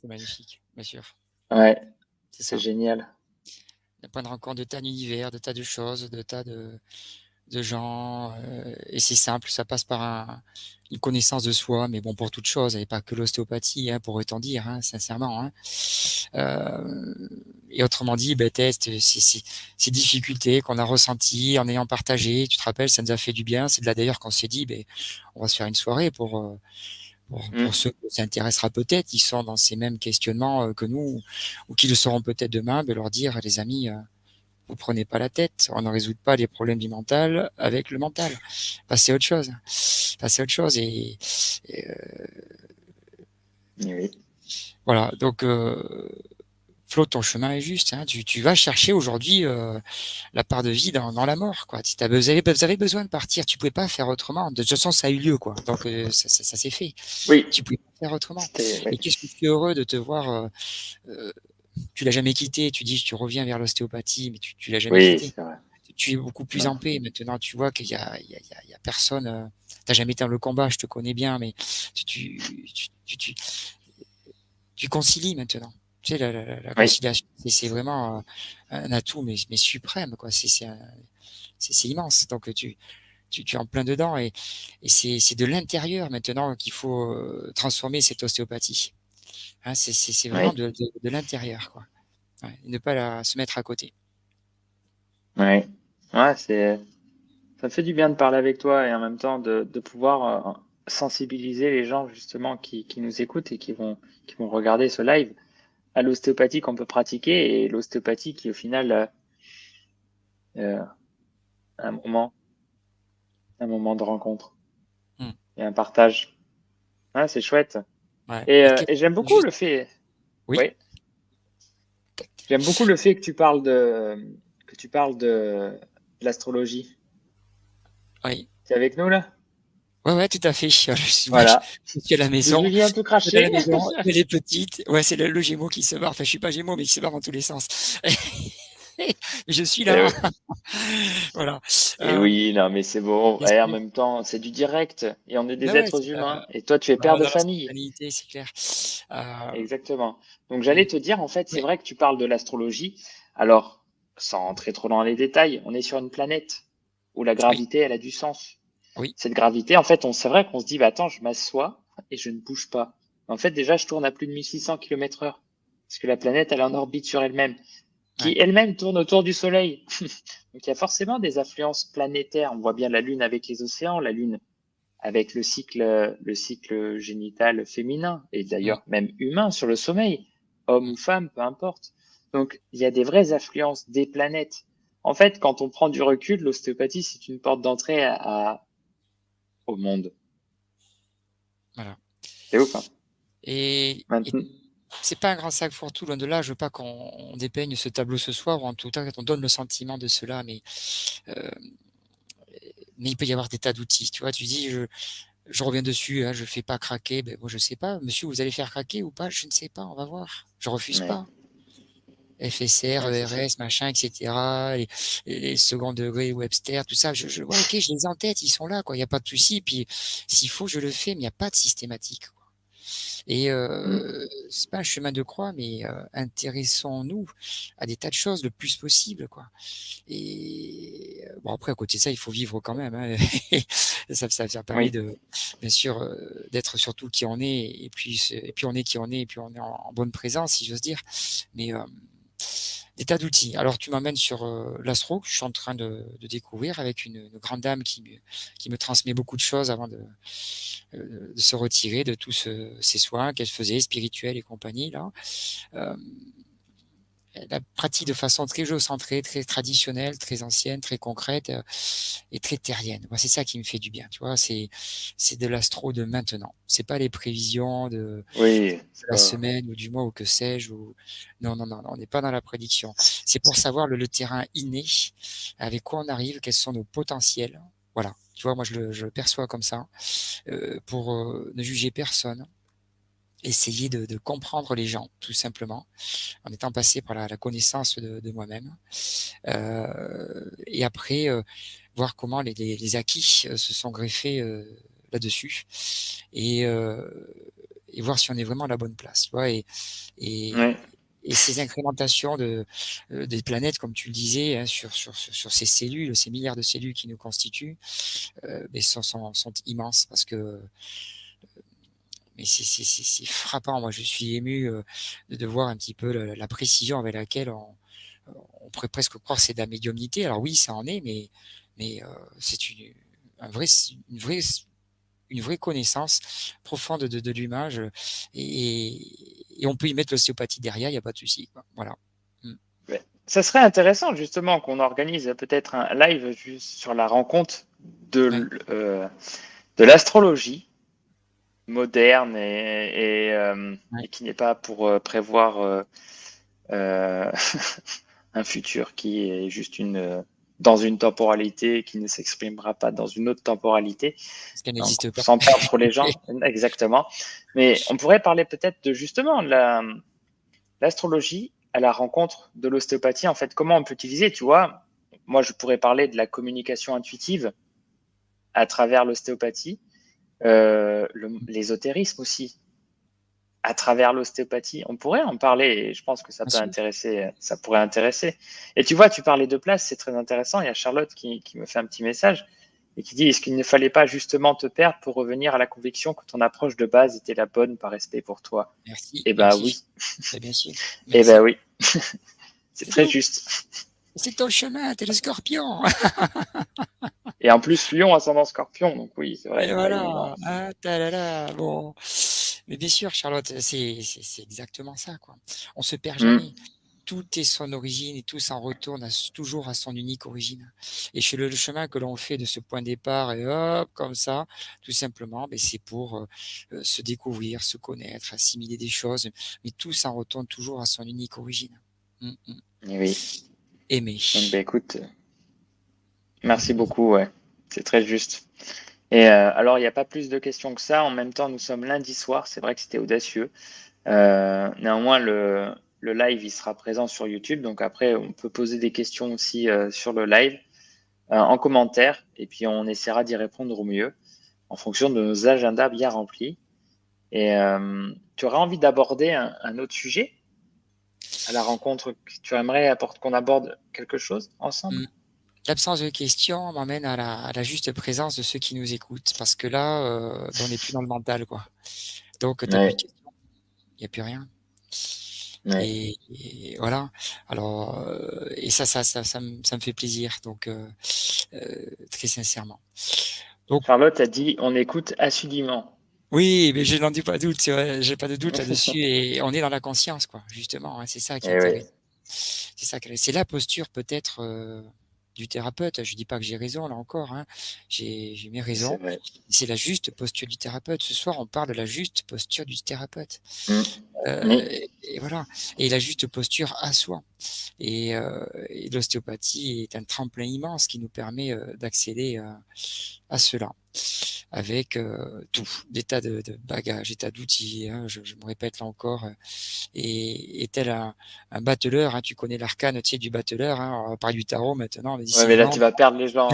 C'est magnifique, bien sûr. Ouais, C'est c'est ça. génial. Un point de rencontre de tas d'univers, de tas de choses, de tas de gens. Et c'est simple, ça passe par une connaissance de soi, mais bon, pour toute chose, et pas que l'ostéopathie, hein, pour autant dire, hein, sincèrement. Hein. Et autrement dit, ben, test, ces difficultés qu'on a ressenties en ayant partagé, tu te rappelles, ça nous a fait du bien. C'est de là d'ailleurs qu'on s'est dit, ben, on va se faire une soirée pour Mm. ceux que ça intéressera peut-être, qui sont dans ces mêmes questionnements que nous, ou qui le seront peut-être demain, ben, leur dire, les amis, vous prenez pas la tête, on ne résout pas les problèmes du mental avec le mental. Passez à autre chose. Passez à autre chose. Et Oui. voilà, donc Flo, ton chemin est juste. Hein. Tu vas chercher aujourd'hui la part de vie dans la mort. Quoi. Si vous avez besoin de partir, tu pouvais pas faire autrement. De toute façon, ça a eu lieu. Quoi. Donc ça s'est fait. Oui, Tu pouvais pas faire autrement. c'était, Et oui. qu'est-ce que je suis heureux de te voir. Tu l'as jamais quitté. Tu dis, tu reviens vers l'ostéopathie, mais tu l'as jamais Oui, quitté. c'est vrai. Tu es beaucoup plus Non. en paix maintenant. Tu vois qu'il y a personne. T'as jamais été dans le combat, je te connais bien, mais tu, tu, tu, tu, tu concilies maintenant. Tu sais, la Oui, conciliation, c'est vraiment un atout, mais suprême, quoi. C'est immense. Donc tu es en plein dedans et c'est de l'intérieur maintenant qu'il faut transformer cette ostéopathie. Hein, c'est vraiment oui, de l'intérieur, quoi. Ouais, et ne pas se mettre à côté. oui. Ouais, ça me fait du bien de parler avec toi et en même temps de pouvoir sensibiliser les gens justement qui nous écoutent et qui vont regarder ce live à l'ostéopathie qu'on peut pratiquer et l'ostéopathie qui au final euh, un moment, un moment de rencontre Hmm. et un partage. Ouais, c'est chouette. Ouais. Et j'aime beaucoup Juste, le fait, oui, oui, j'aime beaucoup le fait que tu parles de l'astrologie. oui. T'es avec nous là? Ouais, ouais, tout à fait. Moi, Voilà. je suis à la maison. Je viens tout Je suis à la cracher. maison. Elle est petite. Ouais, c'est le Gémeaux qui se barre. Enfin, je suis pas Gémeaux, mais qui se barre dans tous les sens. Je suis Et là. oui. Voilà. Et Euh, oui, non, mais c'est bon. bien Et en sûr. même temps, c'est du direct. Et on est Ben des ouais, êtres humains. Et toi, tu es père de dans la famille. spontanéité, c'est clair. Euh, Exactement. Donc, j'allais mm, te dire, en fait, c'est oui, vrai que tu parles de l'astrologie. Alors, sans entrer trop dans les détails, on est sur une planète où la oui, gravité, elle a du sens. oui, Cette gravité, en fait, c'est vrai qu'on se dit, bah, attends, je m'assois et je ne bouge pas. En fait, déjà, je tourne à plus de 1600 km heure. Parce que la planète, elle est en orbite sur elle-même, qui ouais, elle-même tourne autour du Soleil. Donc, il y a forcément des influences planétaires. On voit bien la Lune avec les océans, la Lune avec le cycle génital féminin et mm, d'ailleurs même humain sur le sommeil, homme mm, ou femme, peu importe. Donc, il y a des vraies influences des planètes. En fait, quand on prend du recul, l'ostéopathie, c'est une porte d'entrée au monde. voilà. C'est ouf, hein? Et Maintenant, c'est pas un grand sac pour tout, loin de là. Je veux pas qu'on dépeigne ce tableau ce soir, ou en tout cas qu'on donne le sentiment de cela, euh, mais il peut y avoir des tas d'outils. Tu vois, tu dis, je reviens dessus, hein, je fais pas craquer. Ben, moi, je sais pas. Monsieur, vous allez faire craquer ou pas? Je ne sais pas. On va voir. Je refuse ouais, pas. FSR, ouais, c'est sûr. ERS, machin, etc. Les second degré, Webster, tout ça. Ouais, ok, je les ai en tête. Ils sont là, quoi. Il n'y a pas de souci. Puis, s'il faut, je le fais, mais il n'y a pas de systématique. Et Mm. c'est pas un chemin de croix, mais intéressons-nous à des tas de choses le plus possible, quoi. Et bon, après, à côté de ça, il faut vivre quand même. Hein. Ça permet Oui, de, bien sûr, d'être surtout qui on est, et puis on est qui on est, et puis on est en bonne présence, si j'ose dire. Mais Des tas d'outils. Alors tu m'emmènes sur l'astro, que je suis en train de découvrir avec une grande dame qui me transmet beaucoup de choses avant de se retirer de tous ces soins qu'elle faisait, spirituels et compagnie. Là. Euh, Elle la pratique de façon très géocentrée, très traditionnelle, très ancienne, très concrète et très terrienne. Moi, c'est ça qui me fait du bien, tu vois. C'est de l'astro de maintenant. C'est pas les prévisions de Oui, la semaine ou du mois ou que sais-je. Non, non, non, non, on n'est pas dans la prédiction. C'est pour savoir le terrain inné, avec quoi on arrive, quels sont nos potentiels. Voilà. Tu vois, moi, je le perçois comme ça, pour ne juger personne, essayer de comprendre les gens, tout simplement, en étant passé par la connaissance de moi-même. Et après, voir comment les acquis se sont greffés là-dessus et, euh, et voir si on est vraiment à la bonne place. Tu vois, ouais. et ces incrémentations des planètes, comme tu le disais, hein, sur ces cellules, ces milliards de cellules qui nous constituent, mais sont immenses parce que mais c'est frappant. Moi, je suis ému de voir un petit peu la précision avec laquelle on pourrait presque croire que c'est de la médiumnité. Alors oui, ça en est, mais c'est un vrai, une vraie, une vraie connaissance profonde de l'humain. Et on peut y mettre l'ostéopathie derrière, il n'y a pas de souci, quoi. Voilà. Ouais. Ça serait intéressant justement qu'on organise peut-être un live juste sur la rencontre Ouais. De l'astrologie moderne Ouais. et qui n'est pas pour prévoir euh, un futur qui est juste dans une temporalité qui ne s'exprimera pas dans une autre temporalité. Parce qu'elle Donc, n'existe pas. sans perdre trop les gens, exactement. Mais on pourrait parler peut-être de justement l'astrologie à la rencontre de l'ostéopathie. En fait, comment on peut utiliser, tu vois, moi je pourrais parler de la communication intuitive à travers l'ostéopathie, l'ésotérisme aussi à travers l'ostéopathie. On pourrait en parler et je pense que ça pourrait intéresser. Et tu vois, tu parlais de place, c'est très intéressant. Il y a Charlotte qui me fait un petit message et qui dit, est-ce qu'il ne fallait pas justement te perdre pour revenir à la conviction que ton approche de base était la bonne par respect pour toi? Merci, Eh ben merci. oui. Bien sûr. Eh ben Merci. oui. C'est C'est très tout. juste. C'est ton chemin, t'es le scorpion. Et en plus, Lion ascendant Scorpion, donc oui, c'est Et vrai, pas évident. voilà. Ah, talala. Bon. Mais bien sûr, Charlotte, c'est exactement ça, quoi. On se perd jamais. Tout est son origine et tout s'en retourne toujours à son unique origine. Et chez le chemin que l'on fait de ce point de départ et hop, comme ça, tout simplement, ben, c'est pour se découvrir, se connaître, assimiler des choses, mais tout s'en retourne toujours à son unique origine. Et oui. Aimer. Donc, ben écoute, merci beaucoup, ouais. C'est très juste. Et alors, il n'y a pas plus de questions que ça. En même temps, nous sommes lundi soir. C'est vrai que c'était audacieux. Néanmoins, le live, il sera présent sur YouTube. Donc après, on peut poser des questions aussi sur le live en commentaire. Et puis, on essaiera d'y répondre au mieux en fonction de nos agendas bien remplis. Et tu aurais envie d'aborder un autre sujet à la rencontre que tu aimerais qu'on aborde quelque chose ensemble? Mm. L'absence de questions m'emmène à la juste présence de ceux qui nous écoutent, parce que là, ben, on n'est plus dans le mental, quoi. Donc, t'as plus de Ouais, questions, il n'y a plus rien. ouais. Et voilà. Alors, et ça me fait plaisir, donc très sincèrement. Donc, Charlotte a dit on écoute assidûment. oui, mais je n'en dis pas doute, c'est vrai, j'ai pas de doute là-dessus, et on est dans la conscience, quoi, justement, hein, c'est ça qui est Et oui, intéressant. C'est la posture peut-être du thérapeute. Je dis pas que j'ai raison là encore, hein. J'ai mes c'est raisons. vrai. C'est la juste posture du thérapeute. Ce soir, on parle de la juste posture du thérapeute. Mm. Euh, Oui, et voilà. Et la juste posture à soi. Et l'ostéopathie est un tremplin immense qui nous permet d'accéder à cela, avec tout, des tas de bagages, des tas d'outils, hein, je me répète là encore, et tel un battleur, hein, tu connais l'arcane, tu sais, du battleur, hein, on va parler du tarot maintenant, mais ouais, mais là, décidément, tu vas perdre les gens.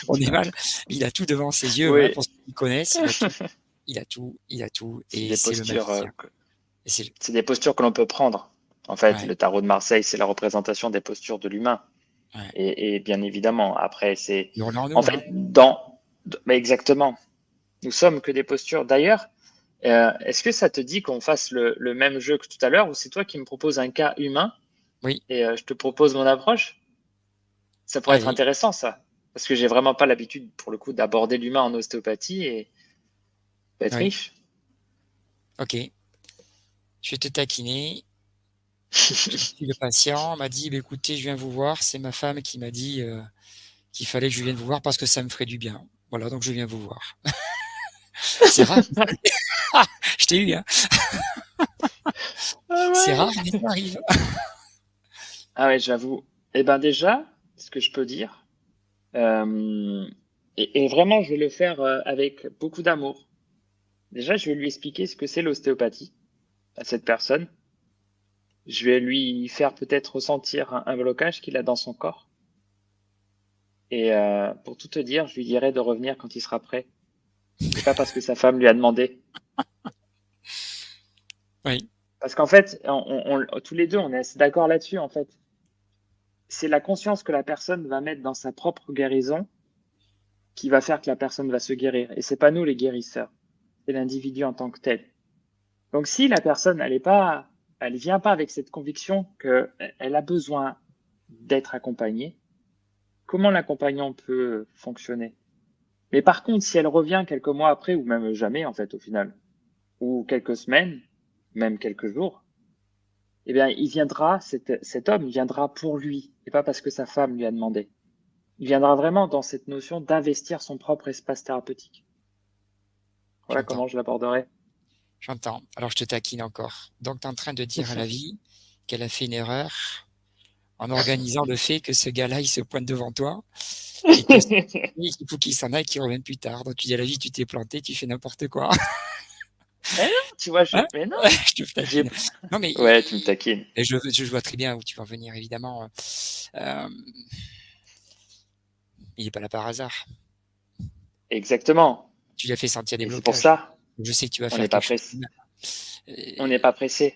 on est mal, il a tout devant ses yeux, hein, Oui, pour ceux qui connaissent, il a tout, c'est et des c'est le postures, magicien. Et c'est, c'est des postures que l'on peut prendre. En fait, ouais, le tarot de Marseille, c'est la représentation des postures de l'humain. ouais. Et bien évidemment, après, c'est Et on est en en nous, hein. fait mais exactement. Nous sommes que des postures. D'ailleurs, est-ce que ça te dit qu'on fasse le même jeu que tout à l'heure, ou c'est toi qui me proposes un cas humain Oui, et je te propose mon approche. Ça pourrait être allez, intéressant, ça. Parce que j'ai vraiment pas l'habitude, pour le coup, d'aborder l'humain en ostéopathie et ça va être oui, riche. ok. Je vais te taquiner. J'ai reçu le patient, m'a dit, bah, écoutez, je viens vous voir. C'est ma femme qui m'a dit qu'il fallait que je vienne vous voir parce que ça me ferait du bien. Voilà, donc je viens vous voir. C'est rare. Je t'ai eu, hein. Ah C'est ouais. rare, mais ça arrive. Ah ouais, j'avoue. Eh ben déjà, ce que je peux dire, euh, et vraiment, je vais le faire avec beaucoup d'amour. Déjà, je vais lui expliquer ce que c'est l'ostéopathie à cette personne. Je vais lui faire peut-être ressentir un blocage qu'il a dans son corps. Et pour tout te dire, je lui dirai de revenir quand il sera prêt. Et pas parce que sa femme lui a demandé. Oui, Parce qu'en fait, tous les deux, on est assez d'accord là-dessus, en fait. C'est la conscience que la personne va mettre dans sa propre guérison qui va faire que la personne va se guérir. Et c'est pas nous les guérisseurs, c'est l'individu en tant que tel. Donc si la personne, elle vient pas avec cette conviction qu'elle a besoin d'être accompagnée, comment l'accompagnant peut fonctionner? Mais par contre, si elle revient quelques mois après, ou même jamais en fait au final, ou quelques semaines, même quelques jours, eh bien, cet homme, il viendra pour lui, et pas parce que sa femme lui a demandé. Il viendra vraiment dans cette notion d'investir son propre espace thérapeutique. Voilà j'entends, comment je l'aborderai. j'entends. Alors je te taquine encore. Donc tu es en train de dire à la vie qu'elle a fait une erreur en organisant le fait que ce gars-là, il se pointe devant toi et que il faut qu'il s'en aille, qu'il revienne plus tard. Donc tu dis à la vie, tu t'es planté, tu fais n'importe quoi. Mais non, tu vois, Hein? mais non, Ouais, je te j'ai, taquine. Non, mais ouais, tu me taquines. et je vois très bien où tu vas en venir, évidemment. Euh, il est pas là par hasard. Exactement. Tu lui as fait sentir des Et c'est pour blocages. ça, Je sais que tu vas on faire n'est pas quelque chose de pressé. bien. On n'est pas pressé.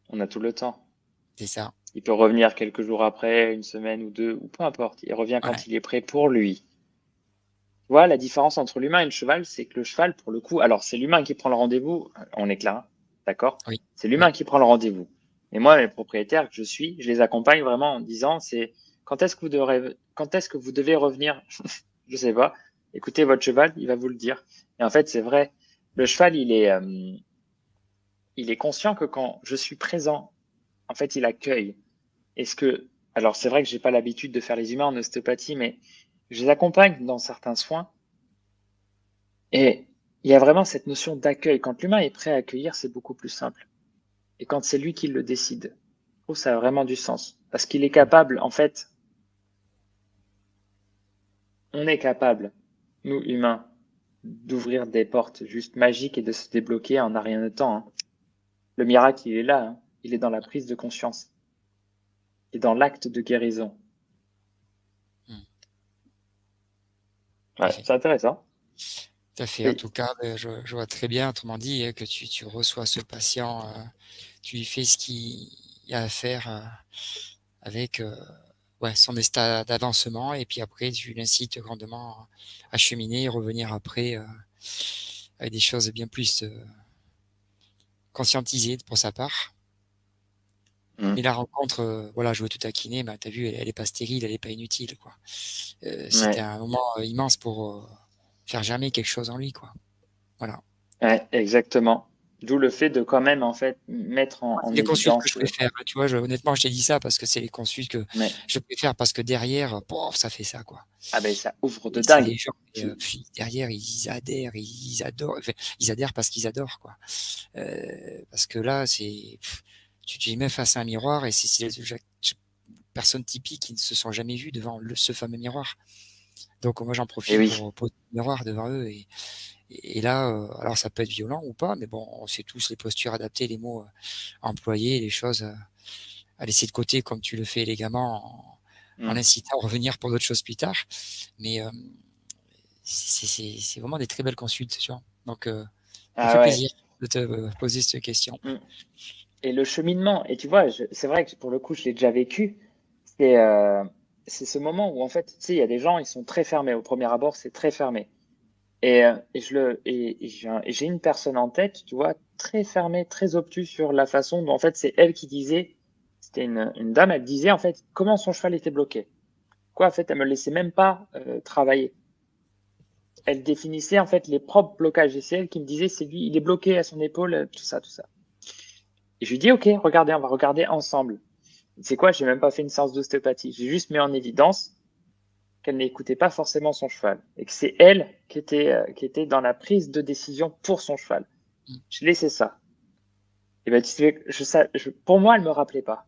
On a tout le temps. C'est ça. Il peut revenir quelques jours après, une semaine ou deux, ou peu importe. Il revient Ouais. quand il est prêt pour lui. Tu vois, la différence entre l'humain et le cheval, c'est que le cheval, pour le coup, alors c'est l'humain qui prend le rendez-vous, on est clair, hein, d'accord? Oui. C'est Oui. l'humain qui prend le rendez-vous. Et moi, les propriétaires que je suis, je les accompagne vraiment en disant, c'est quand est-ce que vous devez revenir? Je sais pas. Écoutez votre cheval, il va vous le dire. Et en fait, c'est vrai. Le cheval, il est conscient que quand je suis présent, en fait, il accueille. Est-ce que, alors c'est vrai que j'ai pas l'habitude de faire les humains en ostéopathie, mais je les accompagne dans certains soins et il y a vraiment cette notion d'accueil. Quand l'humain est prêt à accueillir, c'est beaucoup plus simple. Et quand c'est lui qui le décide, je trouve que ça a vraiment du sens. Parce qu'il est capable, en fait, on est capable, nous humains, d'ouvrir des portes juste magiques et de se débloquer en un rien de temps, hein. Le miracle, il est là, hein. Il est dans la prise de conscience et dans l'acte de guérison. Hmm. Tout à Ouais, fait. c'est intéressant. Tout à fait. En Et- tout cas, je vois très bien, autrement dit, que tu reçois ce patient, tu lui fais ce qu'il y a à faire avec ouais, son état d'avancement, et puis après, tu l'incites grandement à cheminer et revenir après avec des choses bien plus conscientisées pour sa part. Hmm. Mais la rencontre, voilà, je veux tout taquiner, mais t'as vu, elle est pas stérile, elle est pas inutile, quoi. C'était Ouais, un moment immense pour faire germer quelque chose en lui, quoi. Voilà. ouais, exactement. D'où le fait de quand même, en fait, mettre en C'est les consultes que évidence. je préfère, tu vois, honnêtement, je t'ai dit ça parce que c'est les consultes que Mais, je préfère parce que derrière, pof, ça fait ça, quoi. ah ben, ça ouvre de Et c'est dingue. les gens, et, Tu, derrière, ils adhèrent, ils adorent, enfin, ils adhèrent parce qu'ils adorent, quoi. Parce que là, tu te mets face à un miroir et c'est les personnes typiques qui ne se sont jamais vues devant ce fameux miroir. Donc moi, j'en eh profite oui. pour poser le miroir devant eux et là, alors ça peut être violent ou pas, mais bon, on sait tous les postures adaptées, les mots employés, les choses à laisser de côté comme tu le fais élégamment en Hmm. incitant à revenir pour d'autres choses plus tard. Mais c'est vraiment des très belles consultes, tu vois. Donc, ça me Ah fait ouais. plaisir de te poser cette question. Hmm. Et le cheminement, et tu vois, c'est vrai que pour le coup, je l'ai déjà vécu. C'est c'est ce moment où, en fait, tu sais, il y a des gens, ils sont très fermés. Au premier abord, c'est très fermé. Et j'ai une personne en tête, tu vois, très fermée, très obtuse sur la façon dont, en fait, c'est elle qui disait, c'était une dame, elle disait en fait comment son cheval était bloqué. Quoi, en fait, elle me laissait même pas travailler. Elle définissait en fait les propres blocages et c'est elle qui me disait c'est lui, il est bloqué à son épaule, tout ça, tout ça. Et je lui dis ok, regardez, on va regarder ensemble. C'est quoi, j'ai même pas fait une séance d'ostéopathie, j'ai juste mis en évidence qu'elle n'écoutait pas forcément son cheval et que c'est elle qui était dans la prise de décision pour son cheval. Je laissais ça. Et ben, pour moi, elle me rappelait pas.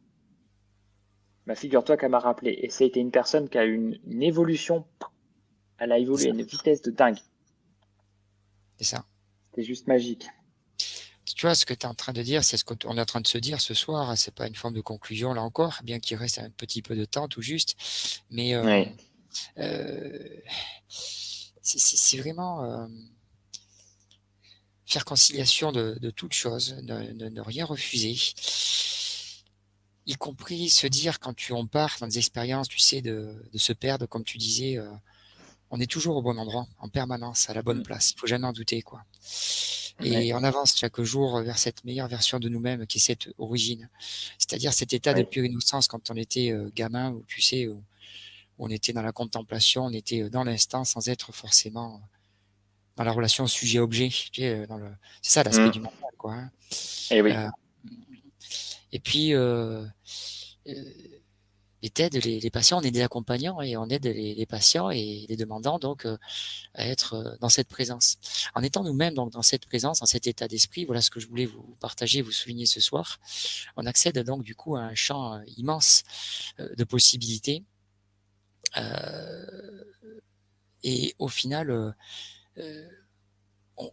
Bah, figure-toi qu'elle m'a rappelé. Et ça a été une personne qui a eu une évolution. Elle a évolué à une vitesse de dingue. C'est ça. C'était juste magique. Tu vois, ce que tu es en train de dire, c'est ce qu'on est en train de se dire ce soir. Hein, c'est pas une forme de conclusion là encore, bien qu'il reste un petit peu de temps tout juste. Mais Oui. C'est vraiment faire conciliation de toutes choses, ne rien refuser, y compris se dire quand on part dans des expériences, tu sais, de se perdre, comme tu disais, on est toujours au bon endroit, en permanence, à la bonne place. Il faut jamais en douter, quoi. Et on avance chaque jour vers cette meilleure version de nous-mêmes qui est cette origine. C'est-à-dire cet état de pure innocence quand on était gamin, où tu sais, où on était dans la contemplation, on était dans l'instant sans être forcément dans la relation sujet-objet. Tu sais, c'est ça l'aspect du mental, quoi. Hein. Et oui. Et puis, t'aides les patients, on est des accompagnants et on aide les patients et les demandants donc à être dans cette présence. En étant nous-mêmes donc dans cette présence, dans cet état d'esprit, voilà ce que je voulais vous partager, vous souligner ce soir. On accède donc du coup à un champ immense de possibilités et au final,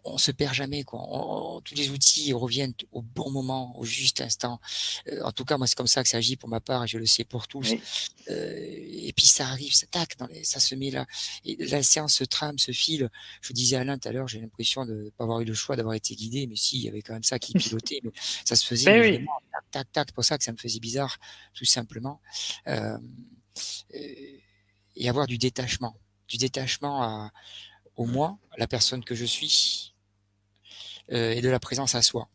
on se perd jamais, quoi. Tous les outils reviennent au bon moment, au juste instant. En tout cas, moi, c'est comme ça que ça agit pour ma part, et je le sais pour tous. Oui. Et puis ça arrive, ça tac, ça se met là. Et la séance se trame, se file. Je disais à Alain tout à l'heure, j'ai l'impression de ne pas avoir eu le choix d'avoir été guidé, mais si, il y avait quand même ça qui pilotait, mais ça se faisait, mais vraiment, tac, tac, tac. C'est pour ça que ça me faisait bizarre, tout simplement. Et avoir du détachement au moi, la personne que je suis, et de la présence à soi.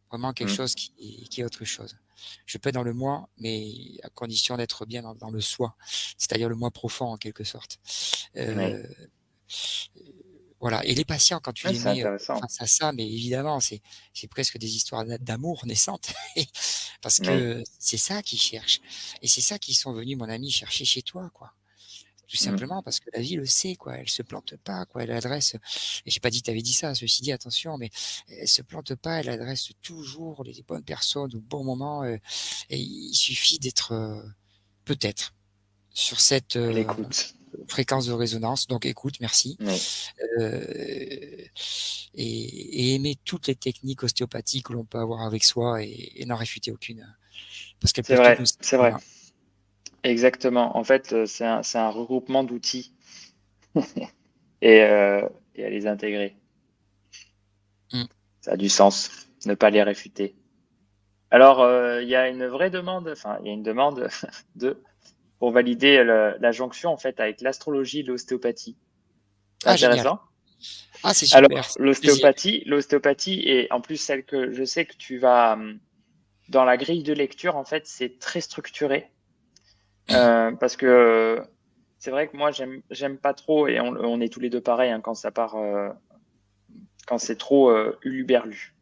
Vraiment quelque chose qui est autre chose. Je peux être dans le moi, mais à condition d'être bien dans le soi, c'est-à-dire le moi profond en quelque sorte. Voilà. Et les patients, quand tu les mets face à ça, mais évidemment, c'est presque des histoires d'amour naissantes, parce que c'est ça qu'ils cherchent. Et c'est ça qu'ils sont venus, mon ami, chercher chez toi, quoi. Tout simplement parce que la vie le sait, quoi. Elle se plante pas, quoi. Elle adresse, et j'ai pas dit que tu avais dit ça, ceci dit, attention, mais elle se plante pas, elle adresse toujours les bonnes personnes au bon moment, et il suffit d'être, peut-être, sur cette fréquence de résonance. Donc écoute, merci. Et aimer toutes les techniques ostéopathiques que l'on peut avoir avec soi et n'en réfuter aucune. Parce qu'elles peuvent toutes nous servir. C'est vrai. Exactement. En fait, c'est un regroupement d'outils et à les intégrer. Ça a du sens, ne pas les réfuter. Alors, il y a une vraie demande, enfin, il y a une demande pour valider la jonction en fait avec l'astrologie et l'ostéopathie. C'est intéressant. Ah, c'est super. Alors, l'ostéopathie est en plus celle que je sais que tu vas dans la grille de lecture. En fait, c'est très structuré. Parce que c'est vrai que moi j'aime pas trop et on est tous les deux pareils hein, quand ça part quand c'est trop huluberlu.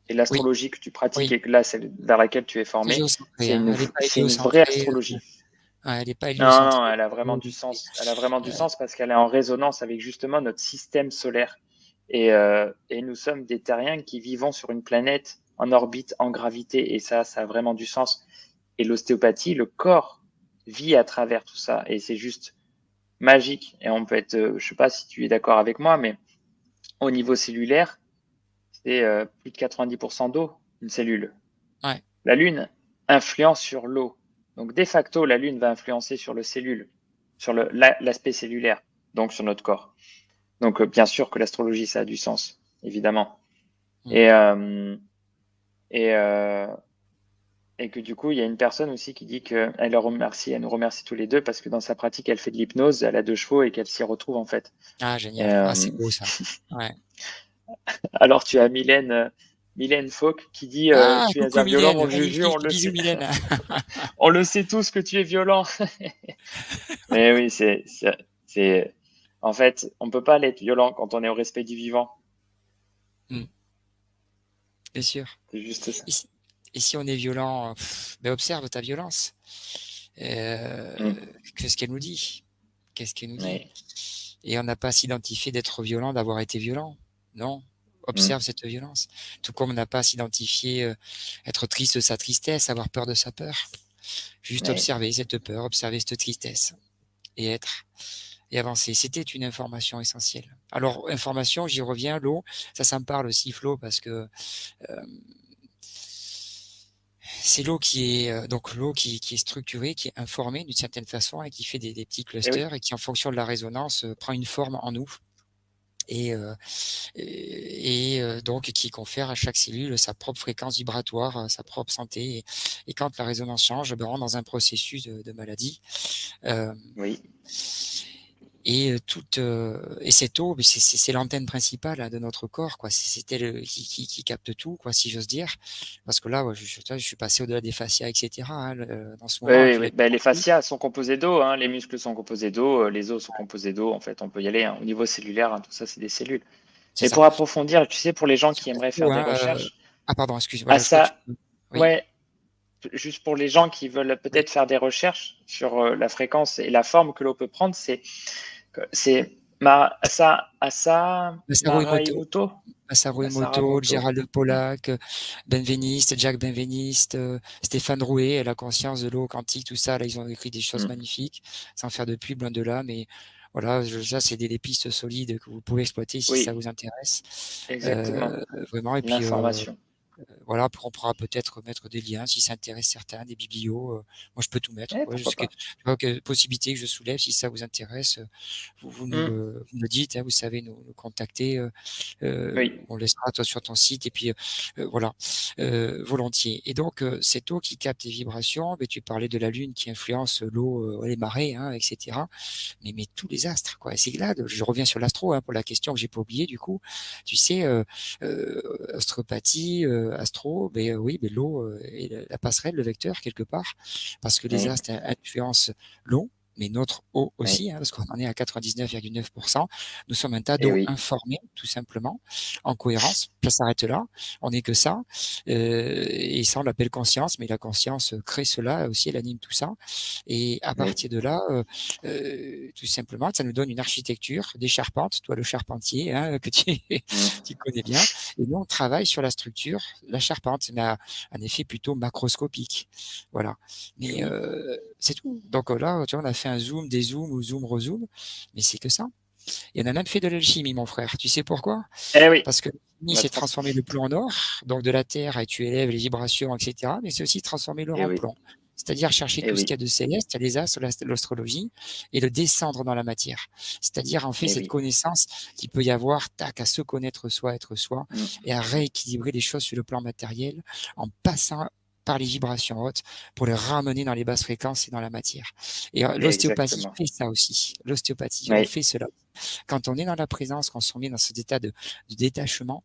Et l'astrologie que tu pratiques et que là celle vers laquelle tu es formé, c'est une vraie astrologie. Elle est pas non, elle a vraiment du sens. Elle a vraiment du sens parce qu'elle est en résonance avec justement notre système solaire. Et nous sommes des terriens qui vivons sur une planète en orbite, en gravité, et ça a vraiment du sens. Et l'ostéopathie, le corps vit à travers tout ça et c'est juste magique. Et on peut être, je sais pas si tu es d'accord avec moi, mais au niveau cellulaire, c'est plus de 90% d'eau, une cellule. La Lune influence sur l'eau. Donc, de facto, la Lune va influencer sur le cellule, sur l'aspect cellulaire, donc sur notre corps. Donc, bien sûr que l'astrologie, ça a du sens, évidemment. Et que du coup, il y a une personne aussi qui dit qu'elle nous remercie tous les deux parce que dans sa pratique, elle fait de l'hypnose, elle a 2 chevaux et qu'elle s'y retrouve en fait. Ah, génial. C'est beau ça. Ouais. Alors, tu as Mylène Mylène Fauque qui dit Ah, tu es coucou un violent, Mylène, mon Juju, on magnifique, le bisous sait, Mylène. on le sait tous que tu es violent. Mais oui, c'est, en fait, on peut pas être violent quand on est au respect du vivant. Bien sûr. C'est juste ça. Et si, et si on est violent, ben observe ta violence. Mm. Qu'est-ce qu'elle nous dit? Qu'est-ce qu'elle nous dit? Oui. Et on n'a pas à s'identifier d'être violent, d'avoir été violent. Non. Mm. Observe cette violence. Tout comme on n'a pas à s'identifier, être triste de sa tristesse, avoir peur de sa peur. Juste Oui. observer cette peur, observer cette tristesse et être et avancer. C'était une information essentielle. Alors, information, j'y reviens, l'eau, ça me parle aussi, Flo, parce que c'est l'eau qui est donc l'eau qui est structurée, qui est informée d'une certaine façon et qui fait des petits Et oui. clusters et qui, en fonction de la résonance, prend une forme en nous et, donc qui confère à chaque cellule sa propre fréquence vibratoire, sa propre santé. Et quand la résonance change, ben, on rentre dans un processus de maladie. Euh, Oui. Et et cette eau, c'est l'antenne principale hein, de notre corps, quoi. C'est elle qui capte tout, quoi, si j'ose dire. Parce que là, ouais, je suis passé au-delà des fascias, etc. Hein, dans ce Oui, moment, oui, tu l'as oui. bien Ben, les compris. fascias sont composés d'eau, hein, les muscles sont composés d'eau, les os sont composés d'eau. En fait, on peut y aller hein. Au niveau cellulaire, hein, tout ça, c'est des cellules. C'est Mais ça. pour approfondir, tu sais, pour les gens Sur qui aimeraient faire l'astro, des hein, recherches, ah pardon, excuse. à Voilà, je crois que tu ça, peux. Oui, ouais, juste pour les gens qui veulent oui. peut-être faire des recherches sur la fréquence et la forme que l'eau peut prendre, c'est Asa Masaru Emoto, Maraimoto, Masaru Emoto, Masaramoto. Gérald Pollack, Benveniste, Jack Benveniste, Stéphane Rouet, la conscience de l'eau quantique, tout ça, là, ils ont écrit des choses Mm. magnifiques, sans faire de pub, loin de là, mais voilà, ça, c'est des pistes solides que vous pouvez exploiter si ça Oui, vous intéresse. exactement. Vraiment, et puis L'information. voilà, on pourra peut-être mettre des liens si ça intéresse certains, des biblios. Moi, je peux tout mettre. Eh, Ouais, pourquoi pas. tu vois, que possibilité que je soulève, si ça vous intéresse, Mm. vous me le dites, hein, vous savez nous contacter. Oui, On laissera toi sur ton site et puis voilà, volontiers. Et donc cette eau qui capte les vibrations, mais tu parlais de la lune qui influence l'eau, les marées, hein, etc. Mais tous les astres, quoi. Et c'est là, je reviens sur l'astro hein, pour la question que j'ai pas oubliée du coup. Tu sais, astropathie, astro, ben oui, ben l'eau est la passerelle, le vecteur quelque part, parce que les oui, astres influencent l'eau. Mais notre eau oui. aussi, hein, parce qu'on en est à 99,9%. Nous sommes un tas Et d'eau oui, informée, tout simplement, en cohérence. Ça s'arrête là. On n'est que ça. Et ça, on l'appelle conscience, mais la conscience crée cela aussi, elle anime tout ça. Et à oui. partir de là, tout simplement, ça nous donne une architecture, des charpentes, toi le charpentier, hein, que Mm. tu connais bien. Et nous, on travaille sur la structure, la charpente, mais à un effet plutôt macroscopique. Voilà. Et Mais oui. c'est tout. Donc là, tu vois, on a fait un zoom, des zooms ou zoom, rezoom, mais c'est que ça. Et on a même fait de l'alchimie, mon frère. Tu sais pourquoi? Eh oui, Parce que on l'alchimie, va c'est transformer le plomb en or, donc de la terre, et tu élèves les vibrations, etc. Mais c'est aussi transformer l'or Eh en oui, plomb. C'est-à-dire chercher eh tout ce qu'il oui, y a de céleste, les astres, l'astrologie, et le descendre dans la matière. C'est-à-dire, en fait, eh cette oui. connaissance qu'il peut y avoir, tac, à se connaître soi, être soi, Mm. et à rééquilibrer les choses sur le plan matériel en passant par les vibrations hautes pour les ramener dans les basses fréquences et dans la matière. Et l'ostéopathie Exactement. fait ça aussi. L'ostéopathie, on Oui, fait cela. Quand on est dans la présence, quand on est dans cet état de détachement,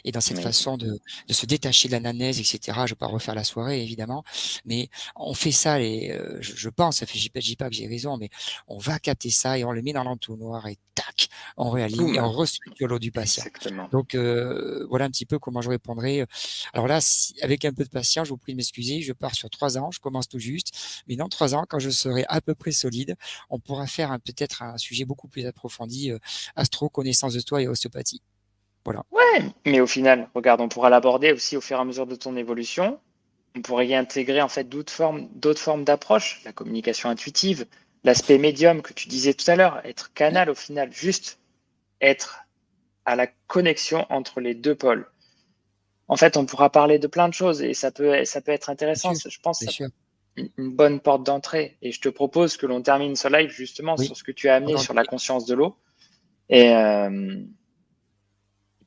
et dans cette oui. façon de se détacher de l'anamnèse, etc. Je vais pas refaire la soirée, évidemment, mais on fait ça, je pense, je dis pas que j'ai raison, mais on va capter ça et on le met dans l'entonnoir et tac, on réaligne et on Boum. restructure l'eau du patient. Exactement. Donc voilà un petit peu comment je répondrai. Alors là, avec un peu de patience, je vous prie de m'excuser, je pars sur 3 ans, je commence tout juste, mais dans 3 ans, quand je serai à peu près solide, on pourra faire peut-être un sujet beaucoup plus approfondi, astro, connaissance de toi et ostéopathie. Voilà. Ouais, mais au final, regarde, on pourra l'aborder aussi au fur et à mesure de ton évolution. On pourrait y intégrer en fait d'autres formes d'approche, la communication intuitive, l'aspect médium que tu disais tout à l'heure, être canal au final, juste être à la connexion entre les deux pôles. En fait, on pourra parler de plein de choses et ça peut être Bien intéressant. sûr, Je pense que bien ça sûr. une bonne porte d'entrée. Et je te propose que l'on termine ce live justement Oui, sur ce que tu as amené sur la volontiers. conscience de l'eau. Et,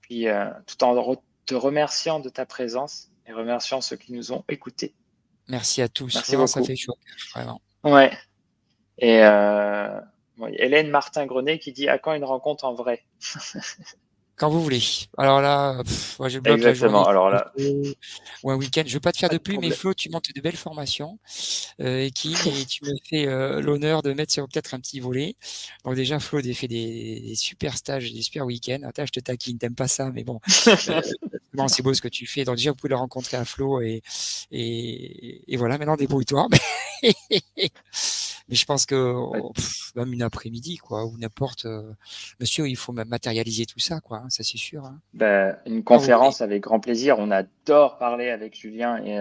puis, tout en te remerciant de ta présence et remerciant ceux qui nous ont écoutés. Merci à tous. Merci Vraiment, ça beaucoup. fait chaud au cœur, vraiment. Ouais. Et bon, Hélène Martin-Grenet qui dit à quand une rencontre en vrai? Quand vous voulez. Alors là, moi je bloque la journée Exactement. Alors s'il là, faut ou un week-end. Je veux pas te faire pas de de pub, mais problème. Flo, tu montes de belles formations, équines et tu me fais, l'honneur de mettre sur peut-être un petit volet. Donc déjà Flo fait des super stages, des super week-ends. Attends, je te taquine, tu pas ça, mais bon, heu, non, c'est beau ce que tu fais. Donc déjà, vous pouvez le rencontrer à Flo et voilà, maintenant débrouille-toi. Mais je pense que, Ouais. même une après-midi quoi ou n'importe, monsieur, il faut matérialiser tout ça quoi, hein, ça c'est sûr, hein. Ben, une Quand vous voulez. conférence avec grand plaisir. On adore parler avec Julien et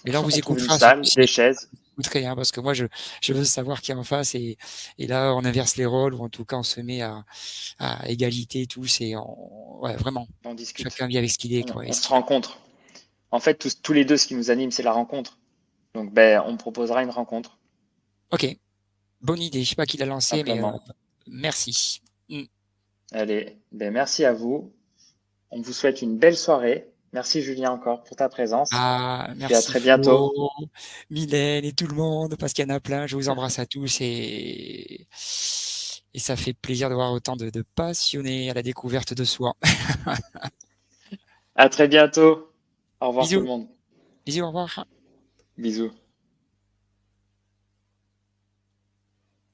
Et là, on vous on trouve une écoutera, surtout salle, si des chaises. vous écouterez, hein, parce que moi, je veux savoir qui est en face et là, on inverse les rôles ou en tout cas, on se met à égalité tous et ouais, vraiment, On discute. chacun vit avec ce qu'il est, On, quoi, et on ce se qu'il a. rencontre. En fait, tous les deux, ce qui nous anime, c'est la rencontre. Donc, ben, on proposera une rencontre, Ok, bonne idée. Je sais pas qui l'a lancé, mais simplement. merci. Mm. Allez, ben, merci à vous. On vous souhaite une belle soirée. Merci Julien encore pour ta présence. Ah, Puis à merci très bientôt. Flo, Mylène et tout le monde, parce qu'il y en a plein. Je vous embrasse à tous et ça fait plaisir de voir autant de passionnés à la découverte de soi. À très bientôt. Au revoir tout le Bisous, monde. bisous, au revoir. Bisous.